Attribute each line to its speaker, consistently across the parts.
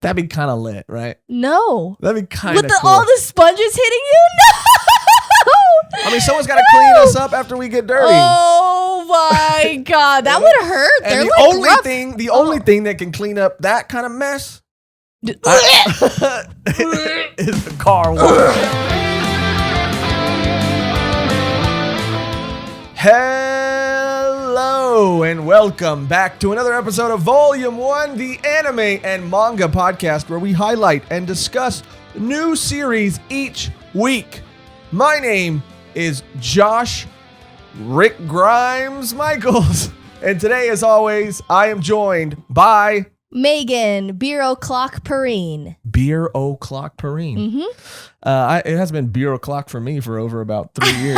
Speaker 1: That'd be kind of lit, right?
Speaker 2: No.
Speaker 1: That'd be kind of
Speaker 2: With
Speaker 1: cool.
Speaker 2: all the sponges hitting you? No.
Speaker 1: I mean, someone's got to clean us up after we get dirty.
Speaker 2: Oh my God. That would hurt.
Speaker 1: And
Speaker 2: They're
Speaker 1: the
Speaker 2: like
Speaker 1: only
Speaker 2: rough.
Speaker 1: thing, the only thing that can clean up that kind of mess is the car wash. Hello and welcome back to another episode of Volume 1, the anime and manga podcast where we highlight and discuss new series each week. My name is Josh Rick Grimes Michaels, and today, as always, I am joined by
Speaker 2: Mehgan, Beer O'Clock Perrine.
Speaker 1: Beer O'Clock Perrine.
Speaker 2: Mm-hmm.
Speaker 1: It has been Beer O'Clock for me for over about 3 years.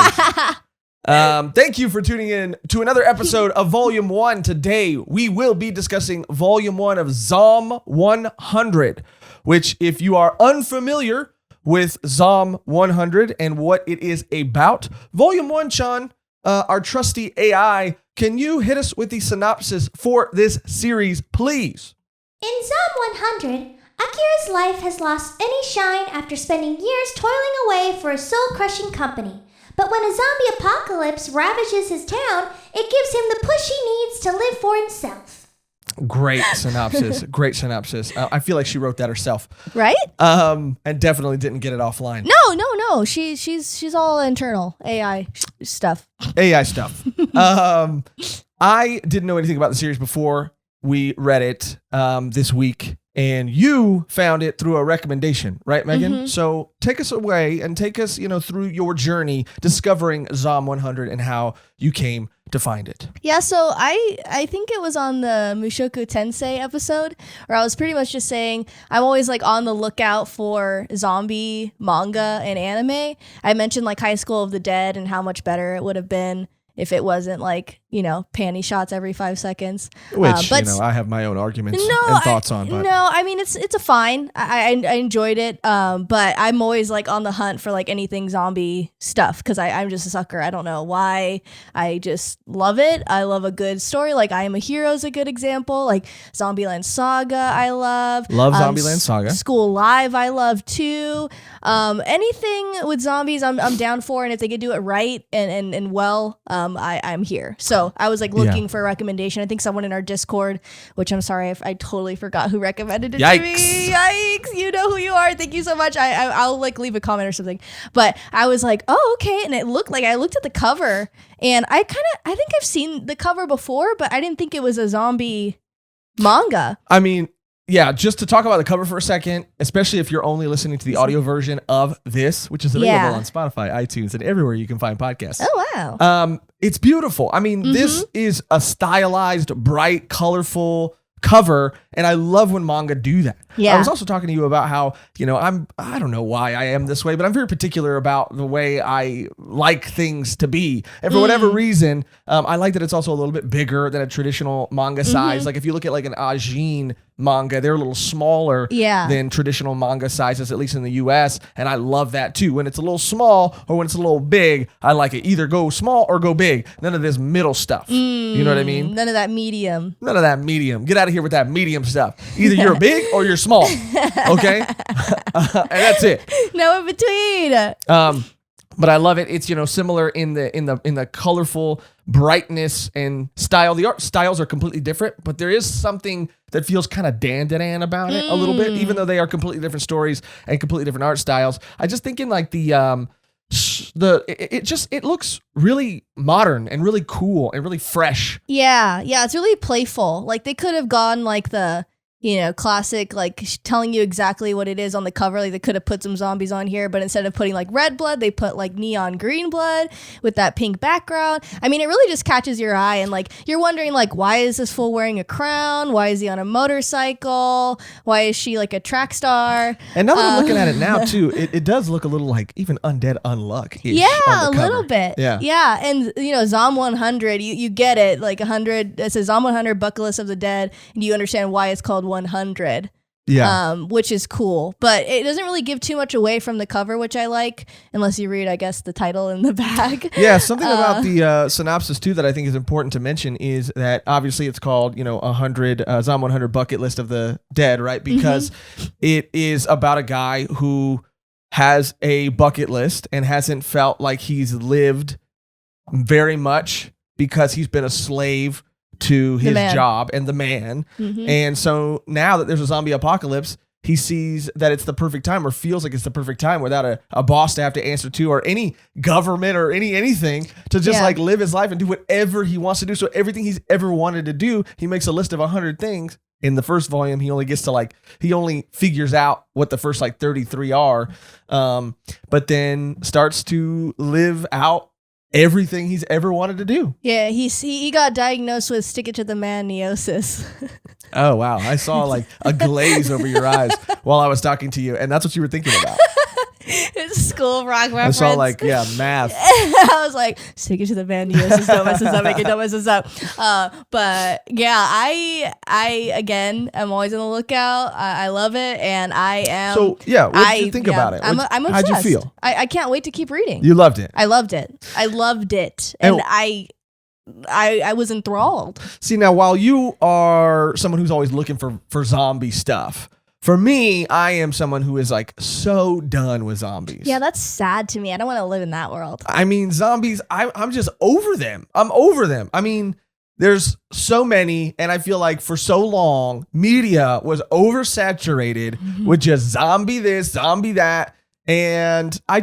Speaker 1: Thank you for tuning in to another episode of Volume 1. Today, we will be discussing Volume 1 of ZOM 100, which, if you are unfamiliar with ZOM 100 and what it is about, Volume 1, Sean, our trusty AI, can you hit us with the synopsis for this series, please?
Speaker 3: In ZOM 100, Akira's life has lost any shine after spending years toiling away for a soul-crushing company. But when a zombie apocalypse ravages his town, it gives him the push he needs to live for himself.
Speaker 1: Great synopsis. Great synopsis. I feel like she wrote that herself.
Speaker 2: Right?
Speaker 1: And definitely didn't get it offline.
Speaker 2: No. She's all internal AI stuff.
Speaker 1: AI stuff. I didn't know anything about the series before we read it this week, and you found it through a recommendation, right, Mehgan?
Speaker 2: Mm-hmm.
Speaker 1: So take us away and take us, through your journey discovering ZOM 100 and how you came to find it.
Speaker 2: Yeah, so I think it was on the Mushoku Tensei episode where I was pretty much just saying I'm always like on the lookout for zombie manga and anime. I mentioned like High School of the Dead and how much better it would have been if it wasn't like, panty shots every 5 seconds.
Speaker 1: Which, I have my own arguments and thoughts on. But.
Speaker 2: No, I mean, it's a fine. I enjoyed it, but I'm always like on the hunt for like anything zombie stuff because I'm just a sucker. I don't know why. I just love it. I love a good story. Like I Am a Hero is a good example. Like Zombieland Saga I love.
Speaker 1: Love Zombieland Saga.
Speaker 2: School Live I love too. Anything with zombies I'm down for, and if they could do it right and well, I'm here. So I was like looking for a recommendation. I think someone in our Discord, which I'm sorry if I totally forgot who recommended it to me. Yikes! You know who you are. Thank you so much. I'll like leave a comment or something. But I was like, oh okay, and it looked like I looked at the cover, and I think I've seen the cover before, but I didn't think it was a zombie manga.
Speaker 1: I mean. Yeah, just to talk about the cover for a second, especially if you're only listening to the audio version of this, which is available on Spotify, iTunes, and everywhere you can find podcasts.
Speaker 2: Oh, wow.
Speaker 1: It's beautiful. I mean, this is a stylized, bright, colorful cover, and I love when manga do that.
Speaker 2: Yeah.
Speaker 1: I was also talking to you about how, I don't know why I am this way, but I'm very particular about the way I like things to be. And for whatever reason, I like that it's also a little bit bigger than a traditional manga size. Like if you look at like an Ajin manga, they're a little smaller than traditional manga sizes, at least in the US. And I love that too. When it's a little small or when it's a little big, I like it. Either go small or go big. None of this middle stuff. You know what I mean?
Speaker 2: None of that medium.
Speaker 1: None of that medium. Get out of here with that medium stuff. Either you're big or you're small. Okay? And that's it.
Speaker 2: No in between.
Speaker 1: But I love it. It's similar in the colorful brightness and style. The art styles are completely different, but there is something that feels kind of dan about it a little bit, even though they are completely different stories and completely different art styles. I just think in like it looks really modern and really cool and really fresh.
Speaker 2: Yeah, it's really playful. Like they could have gone like the classic, like telling you exactly what it is on the cover. Like they could have put some zombies on here, but instead of putting like red blood, they put like neon green blood with that pink background. I mean, it really just catches your eye, and like you're wondering like, why is this fool wearing a crown? Why is he on a motorcycle? Why is she like a track star?
Speaker 1: And now that I'm looking at it now too, it does look a little like even Undead Unluck.
Speaker 2: Yeah, a little bit.
Speaker 1: Yeah.
Speaker 2: And ZOM 100, you get it. Like 100, it says ZOM 100 Bucket List of the Dead, and you understand why it's called 100. which is cool. But it doesn't really give too much away from the cover, which I like, unless you read, I guess, the title in the back.
Speaker 1: Yeah, something about the synopsis, too, that I think is important to mention is that obviously it's called, 100, Zom 100 bucket list of the dead, right? Because it is about a guy who has a bucket list and hasn't felt like he's lived very much because he's been a slave to his job and the man. And so now that there's a zombie apocalypse, he sees that it's the perfect time, or feels like it's the perfect time, without a boss to have to answer to, or any government or anything, to just like live his life and do whatever he wants to do. So everything he's ever wanted to do, he makes a list of 100 things. In the first volume, he only gets to he only figures out what the first 33 are, but then starts to live out everything he's ever wanted to do.
Speaker 2: Yeah, he got diagnosed with stick it to the man neosis.
Speaker 1: Oh, wow. I saw a glaze over your eyes while I was talking to you, and that's what you were thinking about.
Speaker 2: It's School of Rock reference.
Speaker 1: I saw math.
Speaker 2: I was like, stick it to the man neosis, don't mess this up, make it, don't mess this up. But yeah, I again, I'm always on the lookout. I love it, and I am.
Speaker 1: So yeah, what did you think about it?
Speaker 2: I'm obsessed.
Speaker 1: How'd you feel?
Speaker 2: I can't wait to keep reading.
Speaker 1: You loved it.
Speaker 2: I loved it, and I was enthralled.
Speaker 1: See, now while you are someone who's always looking for zombie stuff, for me, I am someone who is so done with zombies.
Speaker 2: Yeah, that's sad to me. I don't want to live in that world.
Speaker 1: I mean, zombies, I'm just over them. I'm over them. I mean, there's so many, and I feel like for so long, media was oversaturated with just zombie this, zombie that. And I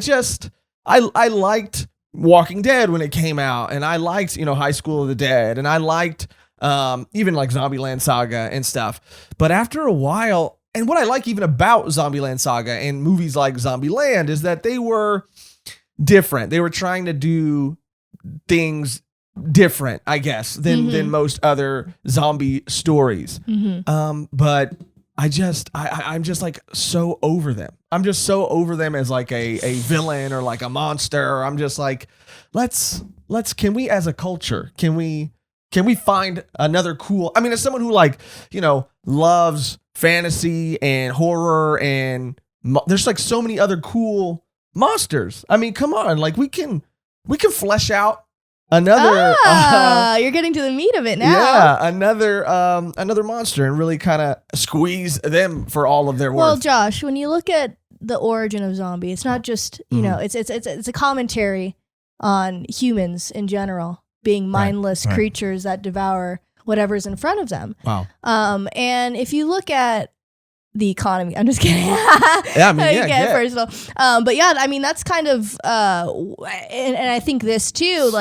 Speaker 1: liked Walking Dead when it came out, and I liked, High School of the Dead, and I liked even Zombieland Saga and stuff. But after a while, and what I like even about Zombieland Saga and movies like Zombieland is that they were different. They were trying to do things different, I guess, than most other zombie stories. But I'm just so over them. I'm just so over them as a villain or a monster. I'm just can we as a culture, can we find another cool, I mean, as someone who loves fantasy and horror, and there's so many other cool monsters. I mean, come on, we can flesh out another.
Speaker 2: You're getting to the meat of it now.
Speaker 1: Yeah, another monster, and really kind of squeeze them for all of their worth.
Speaker 2: Well, Josh, when you look at the origin of zombie, it's not just it's a commentary on humans in general being mindless creatures that devour whatever's in front of them.
Speaker 1: Wow.
Speaker 2: And if you look at the economy, I'm just kidding.
Speaker 1: Yeah, I mean,
Speaker 2: personal. But yeah, I mean, that's kind of, and I think this too,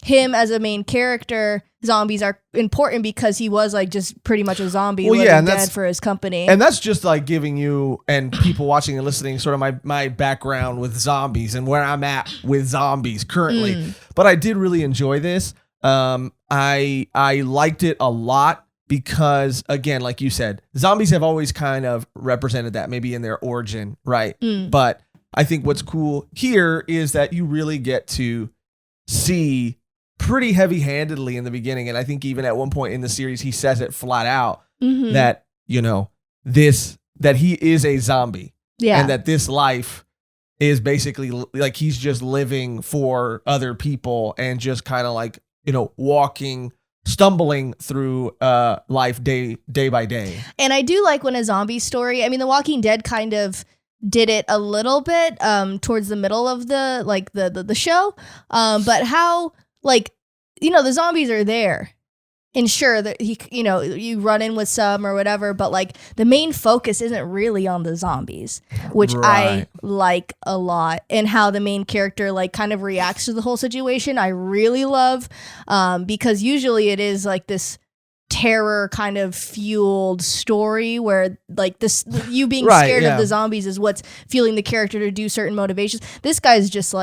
Speaker 2: him as a main character, zombies are important because he was just pretty much a zombie, dead for his company.
Speaker 1: And that's just giving you and people watching and listening sort of my background with zombies and where I'm at with zombies currently. But I did really enjoy this. I liked it a lot because, again, like you said, zombies have always kind of represented that, maybe in their origin, right? But I think what's cool here is that you really get to see pretty heavy-handedly in the beginning, and I think even at one point in the series he says it flat out that that he is a zombie, and that this life is basically he's just living for other people and just kind of walking, stumbling through life day by day.
Speaker 2: And I do like when a zombie story, I mean, The Walking Dead kind of did it a little bit towards the middle of the show, but how the zombies are there, and sure that you run in with some or whatever, but the main focus isn't really on the zombies, which I like a lot, and how the main character kind of reacts to the whole situation I really love, because usually it is this terror kind of fueled story where you being scared of the zombies is what's fueling the character to do certain motivations. This guy's just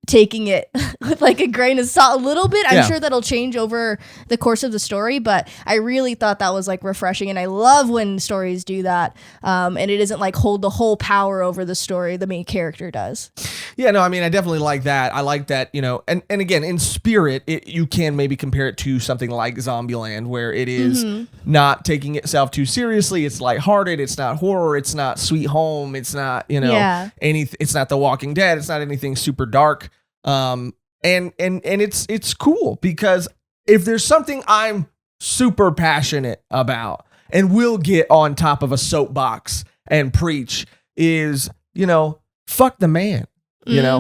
Speaker 2: taking it with like a grain of salt a little bit. I'm
Speaker 1: Yeah.
Speaker 2: sure that'll change over the course of the story, but I really thought that was like refreshing, and I love when stories do that. And it isn't like hold the whole power over the story. The main character does.
Speaker 1: Yeah, no, I mean, I definitely like that. I like that, you know, and again, in spirit, you can maybe compare it to something like Zombieland, where it is not taking itself too seriously. It's lighthearted. It's not horror. It's not Sweet Home. It's not, you know, it's not The Walking Dead. It's not anything super dark. And it's cool because if there's something I'm super passionate about and will get on top of a soapbox and preach is, you know, fuck the man. You know,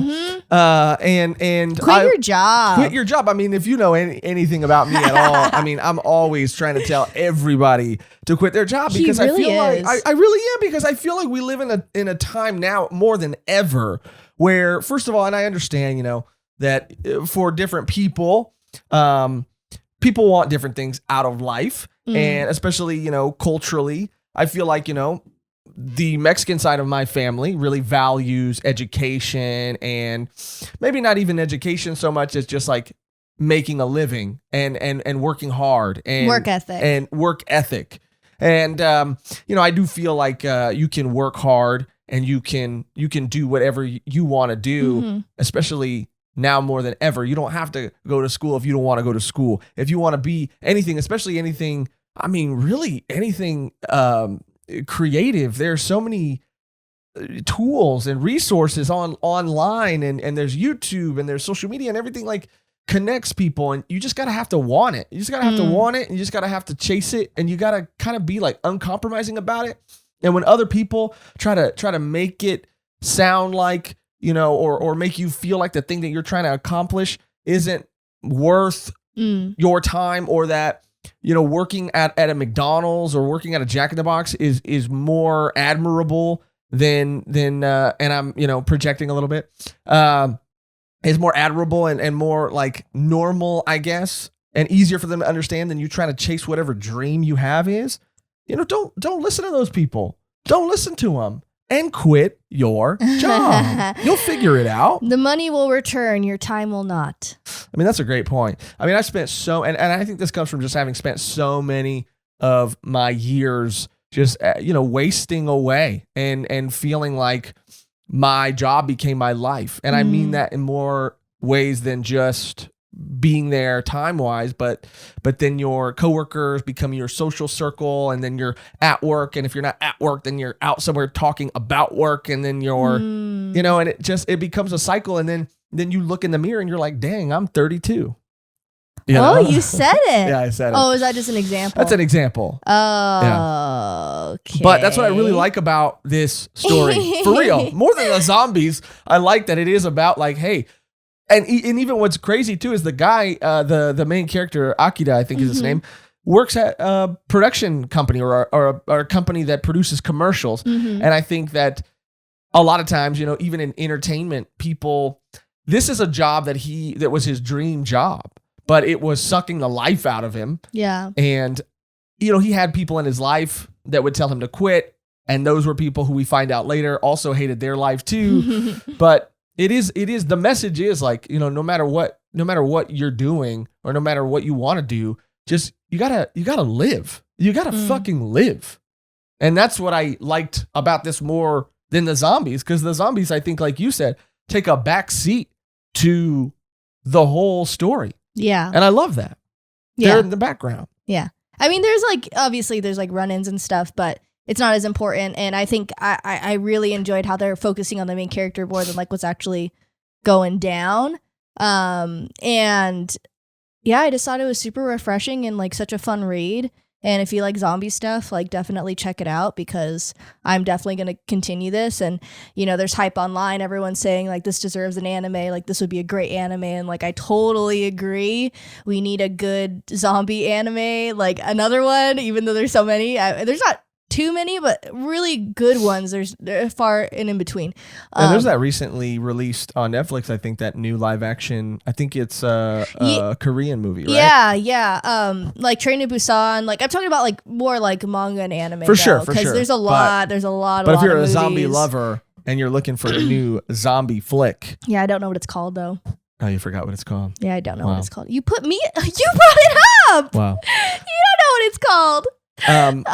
Speaker 1: and
Speaker 2: quit your job.
Speaker 1: Quit your job. I mean, if you know anything about me at all, I mean, I'm always trying to tell everybody to quit their job because
Speaker 2: He really
Speaker 1: I feel
Speaker 2: is.
Speaker 1: like I really am, because I feel like we live in a time now more than ever where, first of all, and I understand, you know, that for different people, people want different things out of life, and especially, you know, culturally, I feel like, you know, the Mexican side of my family really values education, and maybe not even education so much as just like making a living and working hard and
Speaker 2: Work ethic.
Speaker 1: And, you know, I do feel like, you can work hard and you can do whatever you want to do, especially now more than ever. You don't have to go to school if you don't want to go to school. If you want to be anything, especially anything, I mean, really anything, creative, there's so many tools and resources online, and there's YouTube and there's social media, and everything like connects people, and you just gotta have to want it. You just gotta have to want it, and you just gotta have to chase it, and you gotta kind of be like uncompromising about it. And when other people try to make it sound like, you know, or make you feel like the thing that you're trying to accomplish isn't worth your time, or that, you know, working at a McDonald's or working at a Jack in the Box is more admirable than and I'm, you know, projecting a little bit, is more admirable and more like normal, I guess, and easier for them to understand than you trying to chase whatever dream you have is. You know, don't listen to those people. Don't listen to them. And quit your job. You'll figure it out.
Speaker 2: The money will return. Your time will not.
Speaker 1: I mean, that's a great point. I mean, I spent and I think this comes from just having spent so many of my years just, you know, wasting away and feeling like my job became my life. And I mean that in more ways than just being there time-wise, but then your coworkers become your social circle, and then you're at work, and if you're not at work, then you're out somewhere talking about work, and then you're, you know, and it becomes a cycle, and then you look in the mirror and you're like, dang, I'm 32. You know?
Speaker 2: You said it.
Speaker 1: Yeah, I said it.
Speaker 2: Oh, is that just an example?
Speaker 1: That's an example.
Speaker 2: Oh, okay.
Speaker 1: But that's what I really like about this story. For real. More than the zombies, I like that it is about like, hey, and even what's crazy too is the guy, the main character, Akira, I think is his name, works at a production company or a company that produces commercials. And I think that a lot of times, you know, even in entertainment, people, this is a job that was his dream job, but it was sucking the life out of him. Yeah. And, you know, he had people in his life that would tell him to quit. And those were people who we find out later also hated their life too. But it is the message is like, you know, no matter what you're doing or no matter what you want to do, just you gotta live. You gotta fucking live. And that's what I liked about this more than the zombies, because the zombies, I think, like you said, take a back seat to the whole story. Yeah. And I love that. Yeah. They're in the background.
Speaker 2: Yeah. I mean, there's like, obviously there's like run-ins and stuff, but it's not as important. And I think I really enjoyed how they're focusing on the main character more than like what's actually going down. And yeah, I just thought it was super refreshing and like such a fun read. And if you like zombie stuff, like definitely check it out, because I'm definitely going to continue this. And, you know, there's hype online. Everyone's saying like this deserves an anime. Like this would be a great anime. And like, I totally agree. We need a good zombie anime, like another one, even though there's so many. There's not too many, but really good ones. They're far and in between.
Speaker 1: And there's that recently released on Netflix, I think, that new live action, I think it's a Korean movie, right?
Speaker 2: Yeah. Like Train to Busan. Like I'm talking about like more like manga and anime.
Speaker 1: For sure.
Speaker 2: Because there's a lot.
Speaker 1: But if you're a zombie lover and you're looking for a new zombie flick.
Speaker 2: Yeah, I don't know what it's called though.
Speaker 1: Oh, you forgot what it's called.
Speaker 2: Yeah, I don't know what it's called. You brought it up.
Speaker 1: Wow.
Speaker 2: You don't know what it's called. But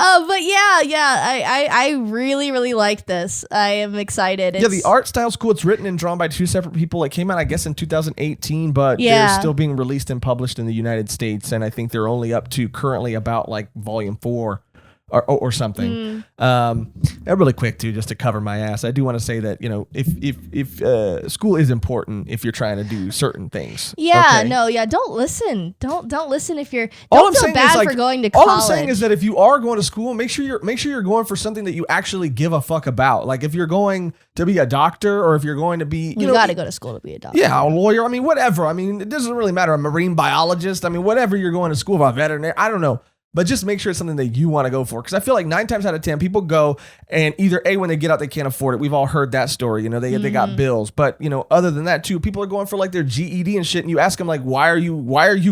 Speaker 2: I really, really like this. I am excited.
Speaker 1: The art style's cool. It's written and drawn by two separate people. It came out, I guess, in 2018, but they're still being released and published in the United States, and I think they're only up to currently about like volume 4 or something. Really quick too, just to cover my ass, I do want to say that, you know, if school is important if you're trying to do certain things.
Speaker 2: Don't listen. Don't listen if you're feel bad for going to college.
Speaker 1: All I'm saying is that if you are going to school, make sure you're going for something that you actually give a fuck about. Like if you're going to be a doctor, or if you're going to be,
Speaker 2: you got to go to school to be a doctor.
Speaker 1: Yeah, a lawyer. I mean, whatever. I mean, it doesn't really matter. A marine biologist. I mean, whatever you're going to school for, a veterinarian. I don't know. But just make sure it's something that you want to go for. Because I feel like 9 times out of 10, people go and either A, when they get out, they can't afford it. We've all heard that story. You know, they got bills. But, you know, other than that, too, people are going for like their GED and shit. And you ask them, like, why are you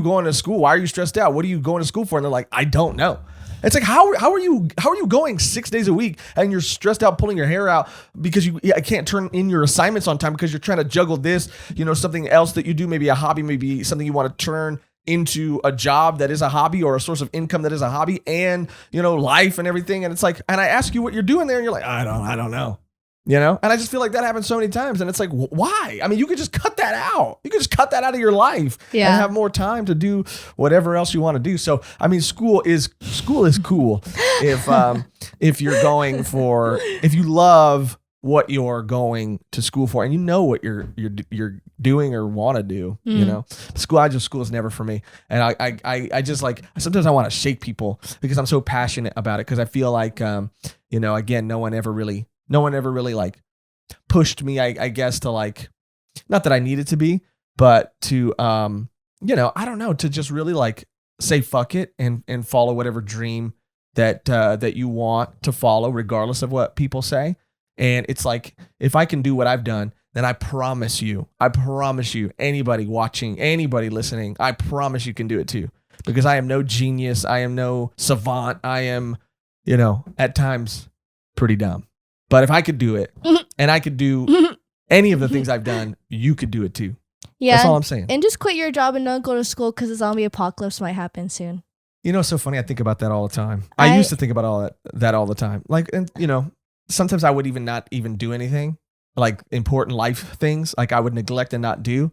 Speaker 1: going to school? Why are you stressed out? What are you going to school for? And they're like, I don't know. It's like, how are you going 6 days a week and you're stressed out pulling your hair out because you can't turn in your assignments on time because you're trying to juggle this, you know, something else that you do, maybe a hobby, maybe something you want to turn into a job that is a hobby or a source of income that is a hobby, and, you know, life and everything. And it's like, and I ask you what you're doing there and you're like, I don't know, you know? And I just feel like that happens so many times. And it's like, why? I mean, you could just cut that out. You could just cut that out of your life and have more time to do whatever else you want to do. So, I mean, school is cool if you're going for, if you love what you're going to school for, and you know what you're doing or want to do, you know. School is never for me, and I just like, sometimes I want to shake people because I'm so passionate about it, because I feel like you know, again, no one ever really like pushed me, I guess, to like, not that I needed to be, but to you know, I don't know, to just really like say fuck it and follow whatever dream that you want to follow, regardless of what people say. And it's like, if I can do what I've done, then I promise you, anybody watching, anybody listening, I promise you can do it too. Because I am no genius. I am no savant. I am, you know, at times pretty dumb. But if I could do it, and I could do any of the things I've done, you could do it too. Yeah. That's all I'm saying.
Speaker 2: And just quit your job and don't go to school, because the zombie apocalypse might happen soon.
Speaker 1: You know, it's so funny. I think about that all the time. I used to think about that all the time. Like, and you know, sometimes I would not even do anything, like important life things, like I would neglect and not do.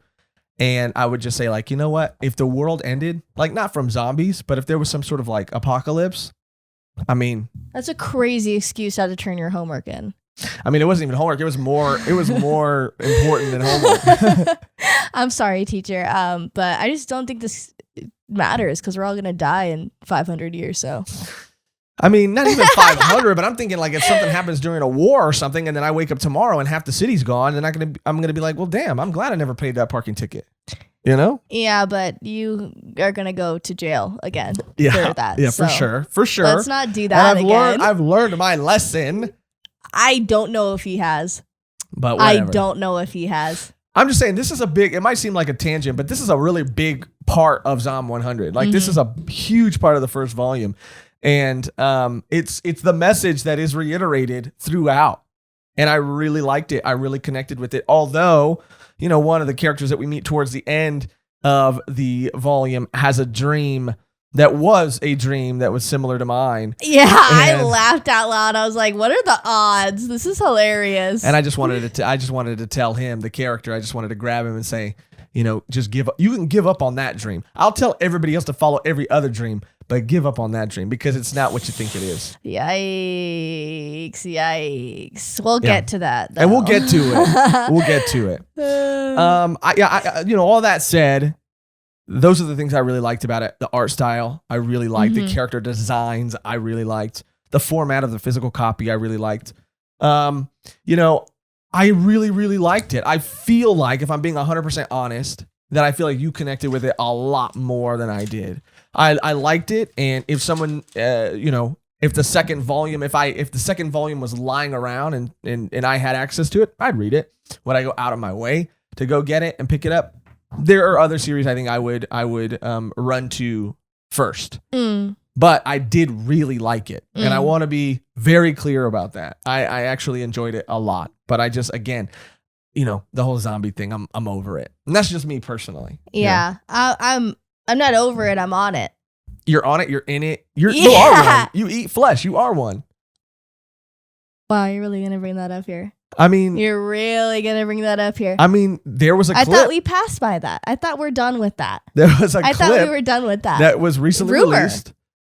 Speaker 1: And I would just say, like, you know what? If the world ended, like not from zombies, but if there was some sort of like apocalypse, I mean,
Speaker 2: that's a crazy excuse how to turn your homework in.
Speaker 1: I mean, it wasn't even homework. It was more important than homework.
Speaker 2: I'm sorry, teacher. But I just don't think this matters, because we're all going to die in 500 years. So.
Speaker 1: I mean, not even 500, but I'm thinking, like, if something happens during a war or something, and then I wake up tomorrow and half the city's gone, then I'm gonna be like, well, damn, I'm glad I never paid that parking ticket. You know?
Speaker 2: Yeah, but you are gonna go to jail again for that.
Speaker 1: Yeah, so for sure.
Speaker 2: Let's not do that again.
Speaker 1: I've learned my lesson.
Speaker 2: I don't know if he has.
Speaker 1: But whatever.
Speaker 2: I don't know if he has.
Speaker 1: I'm just saying, this is it might seem like a tangent, but this is a really big part of Zom 100. Like, this is a huge part of the first volume. And it's the message that is reiterated throughout. And I really liked it. I really connected with it. Although, you know, one of the characters that we meet towards the end of the volume has a dream that was similar to mine.
Speaker 2: Yeah, I laughed out loud. I was like, what are the odds? This is hilarious.
Speaker 1: And I just wanted to tell him, the character, I just wanted to grab him and say, you know, just give up. You can give up on that dream. I'll tell everybody else to follow every other dream, but give up on that dream, because it's not what you think it is.
Speaker 2: Yikes. We'll get to that, though.
Speaker 1: And we'll get to it. You know, all that said, those are the things I really liked about it. The art style, I really liked. The character designs, I really liked. The format of the physical copy, I really liked. You know, I really, really liked it. I feel like, if I'm being 100% honest, that I feel like you connected with it a lot more than I did. I liked it, and if someone, you know, if the second volume was lying around and I had access to it, I'd read it. Would I go out of my way to go get it and pick it up? There are other series I think I would run to first. But I did really like it, and I want to be very clear about that. I actually enjoyed it a lot. But I just, again, the whole zombie thing, I'm over it. And that's just me personally.
Speaker 2: Yeah. I'm not over it. I'm on it.
Speaker 1: You're on it. You're in it. You are one. You eat flesh. You are one.
Speaker 2: Wow, you're really going to bring that up here?
Speaker 1: I mean...
Speaker 2: You're really going to bring that up here?
Speaker 1: I mean, there was a clip...
Speaker 2: I thought we passed by that. I thought we're done with that.
Speaker 1: There was a clip...
Speaker 2: I thought we were done with that.
Speaker 1: That was recently released.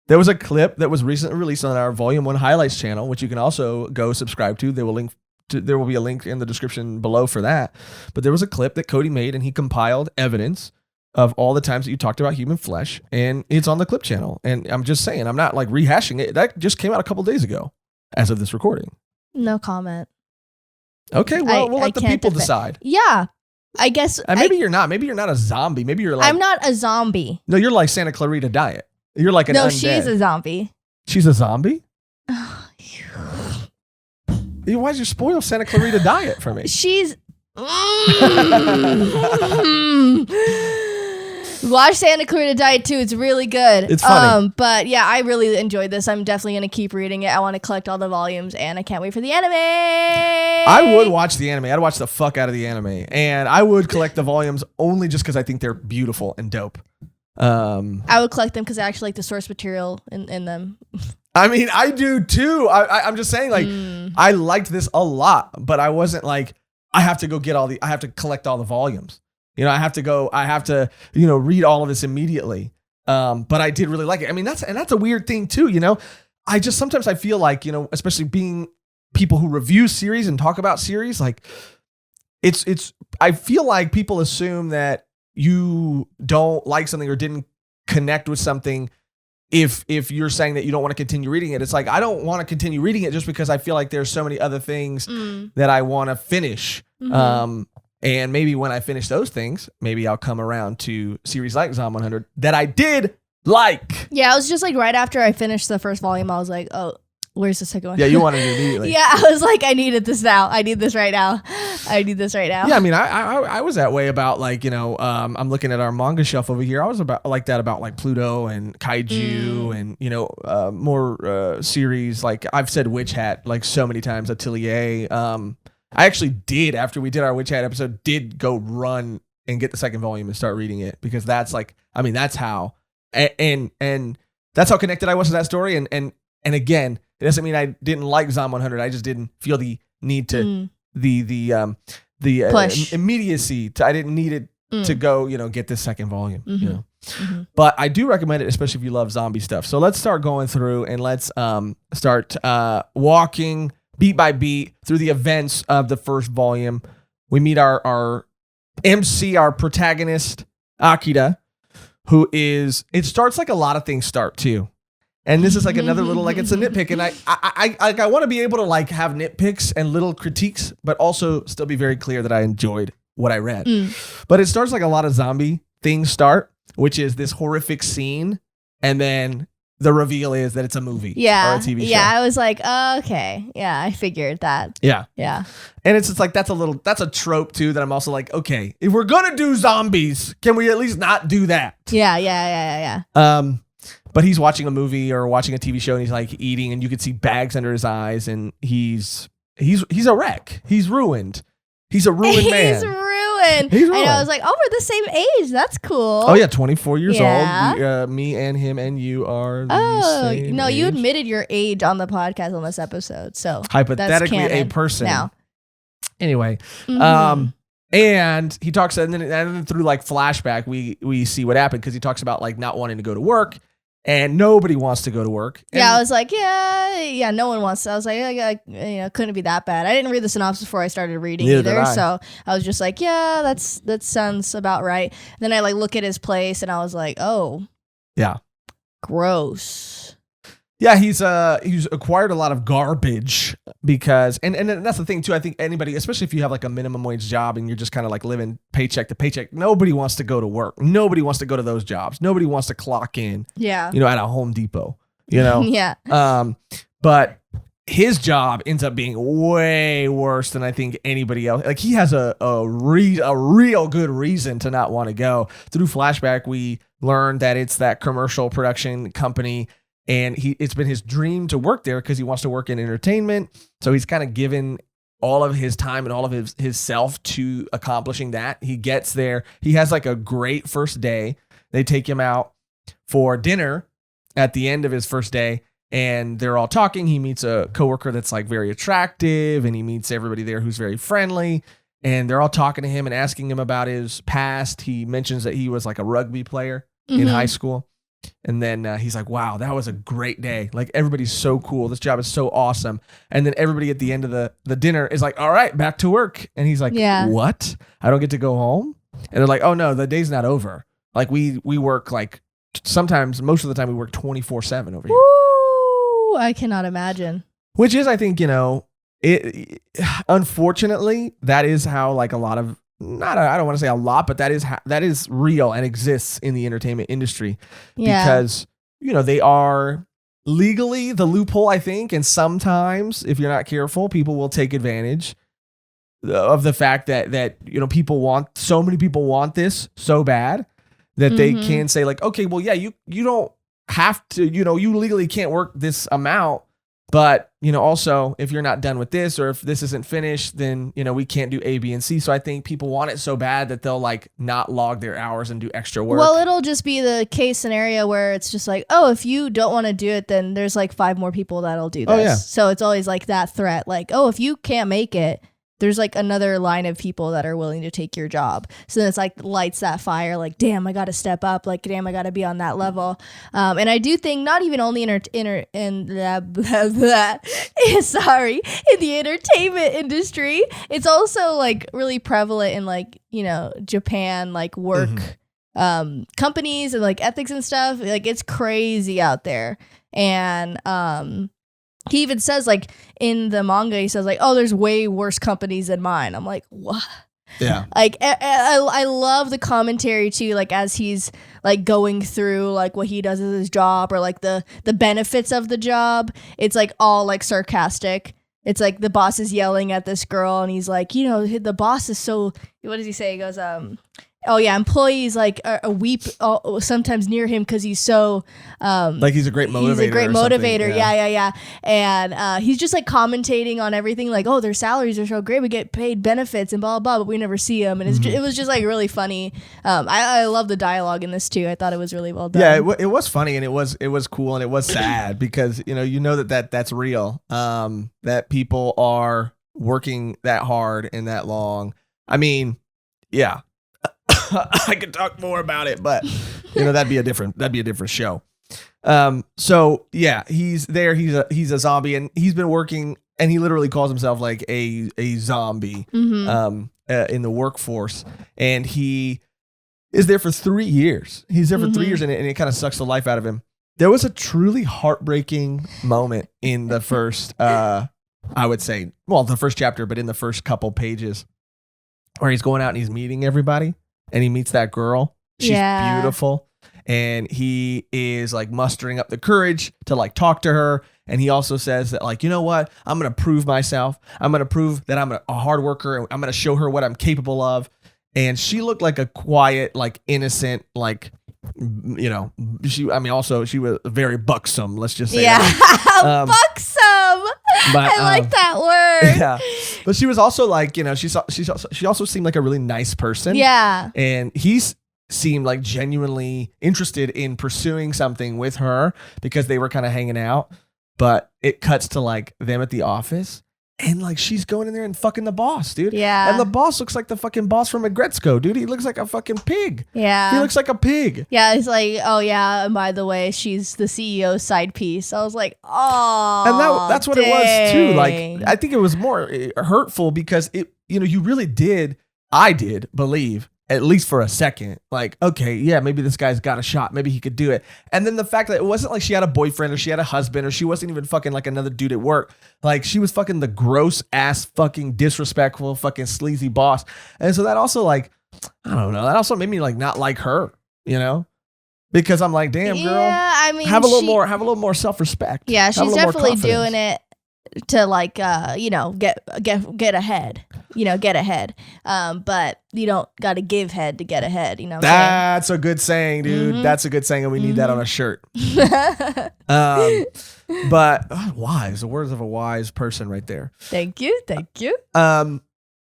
Speaker 1: There was a clip that was recently released on our Volume 1 Highlights channel, which you can also go subscribe to. There will be a link in the description below for that. But there was a clip that Cody made, and he compiled evidence of all the times that you talked about human flesh, and it's on the clip channel. And I'm just saying, I'm not like rehashing it. That just came out a couple days ago as of this recording.
Speaker 2: No comment.
Speaker 1: Okay, well, we'll let the people decide.
Speaker 2: Yeah, I guess.
Speaker 1: Maybe you're not. Maybe you're not a zombie. Maybe you're like... I'm
Speaker 2: not a zombie.
Speaker 1: No, you're like Santa Clarita Diet. You're like an undead.
Speaker 2: No, she's a zombie.
Speaker 1: She's a zombie? Why'd you spoil Santa Clarita Diet for me?
Speaker 2: She's... Watch Santa Clarita Diet too. It's really good.
Speaker 1: It's funny.
Speaker 2: But yeah, I really enjoyed this. I'm definitely going to keep reading it. I want to collect all the volumes, and I can't wait for the anime.
Speaker 1: I would watch the anime. I'd watch the fuck out of the anime. And I would collect the volumes only just because I think they're beautiful and dope.
Speaker 2: I would collect them because I actually like the source material in them.
Speaker 1: I mean, I do too. I'm just saying, like, I liked this a lot, but I wasn't like, I have to go get I have to collect all the volumes. I have to read all of this immediately. But I did really like it. I mean, that's a weird thing too, sometimes I feel like, especially being people who review series and talk about series, like I feel like people assume that you don't like something or didn't connect with something if you're saying that you don't want to continue reading it. It's like, I don't want to continue reading it just because I feel like there's so many other things that I want to finish. Mm-hmm. And maybe when I finish those things, maybe I'll come around to series like Zom 100 that I did like.
Speaker 2: Yeah, it was just like right after I finished the first volume, I was like, oh, where's the second one?
Speaker 1: Yeah, you wanted it immediately.
Speaker 2: Yeah, I was like, I needed this now. I need this right now. Yeah,
Speaker 1: I mean, I was that way about like, I'm looking at our manga shelf over here. I was about like that about like Pluto and Kaiju and, more series. Like I've said Witch Hat like so many times, Atelier. I actually did, after we did our Witch Hat episode, did go run and get the second volume and start reading it because that's like, I mean, that's how, and that's how connected I was to that story. And again, it doesn't mean I didn't like Zom 100. I just didn't feel the need to, the immediacy. I didn't need it to go, get this second volume,
Speaker 2: Mm-hmm.
Speaker 1: But I do recommend it, especially if you love zombie stuff. So let's start going through and let's start walking beat by beat through the events of the first volume. We meet our MC, our protagonist, Akira, who is, it starts like a lot of things start too. And this is like another little, like it's a nitpick. And I want to be able to like have nitpicks and little critiques, but also still be very clear that I enjoyed what I read. But it starts like a lot of zombie things start, which is this horrific scene. And then the reveal is that it's a movie or a TV show.
Speaker 2: Yeah, I was like, oh, okay. Yeah, I figured that.
Speaker 1: Yeah.
Speaker 2: Yeah.
Speaker 1: And it's just like, that's a trope too that I'm also like, okay, if we're going to do zombies, can we at least not do that?
Speaker 2: Yeah.
Speaker 1: But he's watching a movie or watching a TV show and he's like eating and you can see bags under his eyes and he's a wreck. He's ruined. He's a ruined man.
Speaker 2: He's ruined.
Speaker 1: He's ruined.
Speaker 2: I know. I was like, oh, we're the same age. That's cool.
Speaker 1: Oh yeah, 24 years old. Me and him and you are the same age.
Speaker 2: You admitted your age on the podcast on this episode. So
Speaker 1: hypothetically a person. Now. Anyway, and he talks and then through like flashback we see what happened because he talks about like not wanting to go to work. And nobody wants to go to work. And
Speaker 2: I was like, yeah, no one wants to. I was like, couldn't be that bad. I didn't read the synopsis before I started reading either. So I was just like, yeah, that sounds about right. And then I like look at his place and I was like, oh.
Speaker 1: Yeah.
Speaker 2: Gross.
Speaker 1: Yeah, he's acquired a lot of garbage because and that's the thing too. I think anybody, especially if you have like a minimum wage job and you're just kind of like living paycheck to paycheck, nobody wants to go to work. Nobody wants to go to those jobs. Nobody wants to clock in.
Speaker 2: Yeah.
Speaker 1: At a Home Depot. Yeah. But his job ends up being way worse than I think anybody else. Like he has a real good reason to not want to go. Through flashback, we learned that it's that commercial production company. And it's been his dream to work there because he wants to work in entertainment. So he's kind of given all of his time and all of his self to accomplishing that. He gets there. He has like a great first day. They take him out for dinner at the end of his first day, and they're all talking. He meets a coworker that's like very attractive, and he meets everybody there who's very friendly, and they're all talking to him and asking him about his past. He mentions that he was like a rugby player in high school. And then he's like, wow, that was a great day. Like, everybody's so cool. This job is so awesome. And then everybody at the end of the dinner is like, all right, back to work. And he's like, what? I don't get to go home? And they're like, oh, no, the day's not over. Like, we work like sometimes, most of the time we work 24/7 over here.
Speaker 2: Ooh, I cannot imagine.
Speaker 1: Which is, I think, it unfortunately, that is how like a lot of, I don't want to say a lot, but that is real and exists in the entertainment industry because, they are legally the loophole, I think. And sometimes if you're not careful, people will take advantage of the fact that so many people want this so bad that they can say like, okay, well, yeah, you don't have to, you legally can't work this amount. But, also, if you're not done with this or if this isn't finished, then, we can't do A, B, and C. So I think people want it so bad that they'll like not log their hours and do extra work.
Speaker 2: Well, it'll just be the case scenario where it's just like, oh, if you don't want to do it, then there's like 5 more people that'll do this.
Speaker 1: Oh, yeah.
Speaker 2: So it's always like that threat. Like, oh, if you can't make it, there's like another line of people that are willing to take your job. So then it's like lights that fire, like, damn, I got to step up. Like, damn, I got to be on that level. And I do think not even only in the entertainment industry, it's also like really prevalent in like, Japan, like work companies and like ethics and stuff. Like, it's crazy out there. And he even says, like, in the manga, he says, like, oh, there's way worse companies than mine. I'm like, what?
Speaker 1: Yeah.
Speaker 2: Like, I love the commentary, too, like, as he's, like, going through, like, what he does as his job or, like, the benefits of the job. It's, like, all, like, sarcastic. It's, like, the boss is yelling at this girl, and he's like, the boss is so... What does he say? He goes, oh yeah, employees like weep sometimes near him because he's so
Speaker 1: like he's a great motivator.
Speaker 2: He's a great motivator. Yeah. And he's just like commentating on everything, like, oh, their salaries are so great, we get paid benefits and blah blah, but we never see them. And it was just like really funny. I love the dialogue in this too. I thought it was really well done.
Speaker 1: Yeah, it was funny and it was cool and it was sad because that's real. That people are working that hard and that long. I mean, yeah. I could talk more about it, but that'd be a different show. So yeah, he's there. He's a zombie, and he's been working, and he literally calls himself like a zombie in the workforce, and he is there for 3 years. He's there for 3 years, and it kind of sucks the life out of him. There was a truly heartbreaking moment in the first, I would say, well, the first chapter, but in the first couple pages, where he's going out and he's meeting everybody. And he meets that girl. She's beautiful. And he is like mustering up the courage to like talk to her. And he also says that like, you know what? I'm going to prove myself. I'm going to prove that I'm a hard worker. And I'm going to show her what I'm capable of. And she looked like a quiet, like innocent, like, she was very buxom. Let's just say that.
Speaker 2: Buxom. But, I like that word.
Speaker 1: Yeah. But she was also like, she also seemed like a really nice person.
Speaker 2: Yeah.
Speaker 1: And he's seemed like genuinely interested in pursuing something with her because they were kind of hanging out. But it cuts to like them at the office. And like she's going in there and fucking the boss, dude.
Speaker 2: Yeah.
Speaker 1: And the boss looks like the fucking boss from Agretzko, dude. He looks like a fucking pig.
Speaker 2: Yeah.
Speaker 1: He looks like a pig.
Speaker 2: Yeah, it's like, oh yeah, and by the way, she's the CEO's side piece. I was like, oh.
Speaker 1: And that's what it was too. Like, I think it was more hurtful because you really did, I did believe, at least for a second, like, okay, yeah, maybe this guy's got a shot. Maybe he could do it. And then the fact that it wasn't like she had a boyfriend or she had a husband or she wasn't even fucking like another dude at work. Like she was fucking the gross ass fucking disrespectful fucking sleazy boss. And so that also like, I don't know, that also made me like not like her, because I'm like, damn girl,
Speaker 2: yeah, I mean,
Speaker 1: have a little more self-respect.
Speaker 2: Yeah, she's definitely doing it like get ahead. Get ahead. But you don't got to give head to get ahead. You know what I'm saying?
Speaker 1: That's a good saying, dude. That's a good saying, and we need that on a shirt. But wise, the words of a wise person right there.
Speaker 2: Thank you.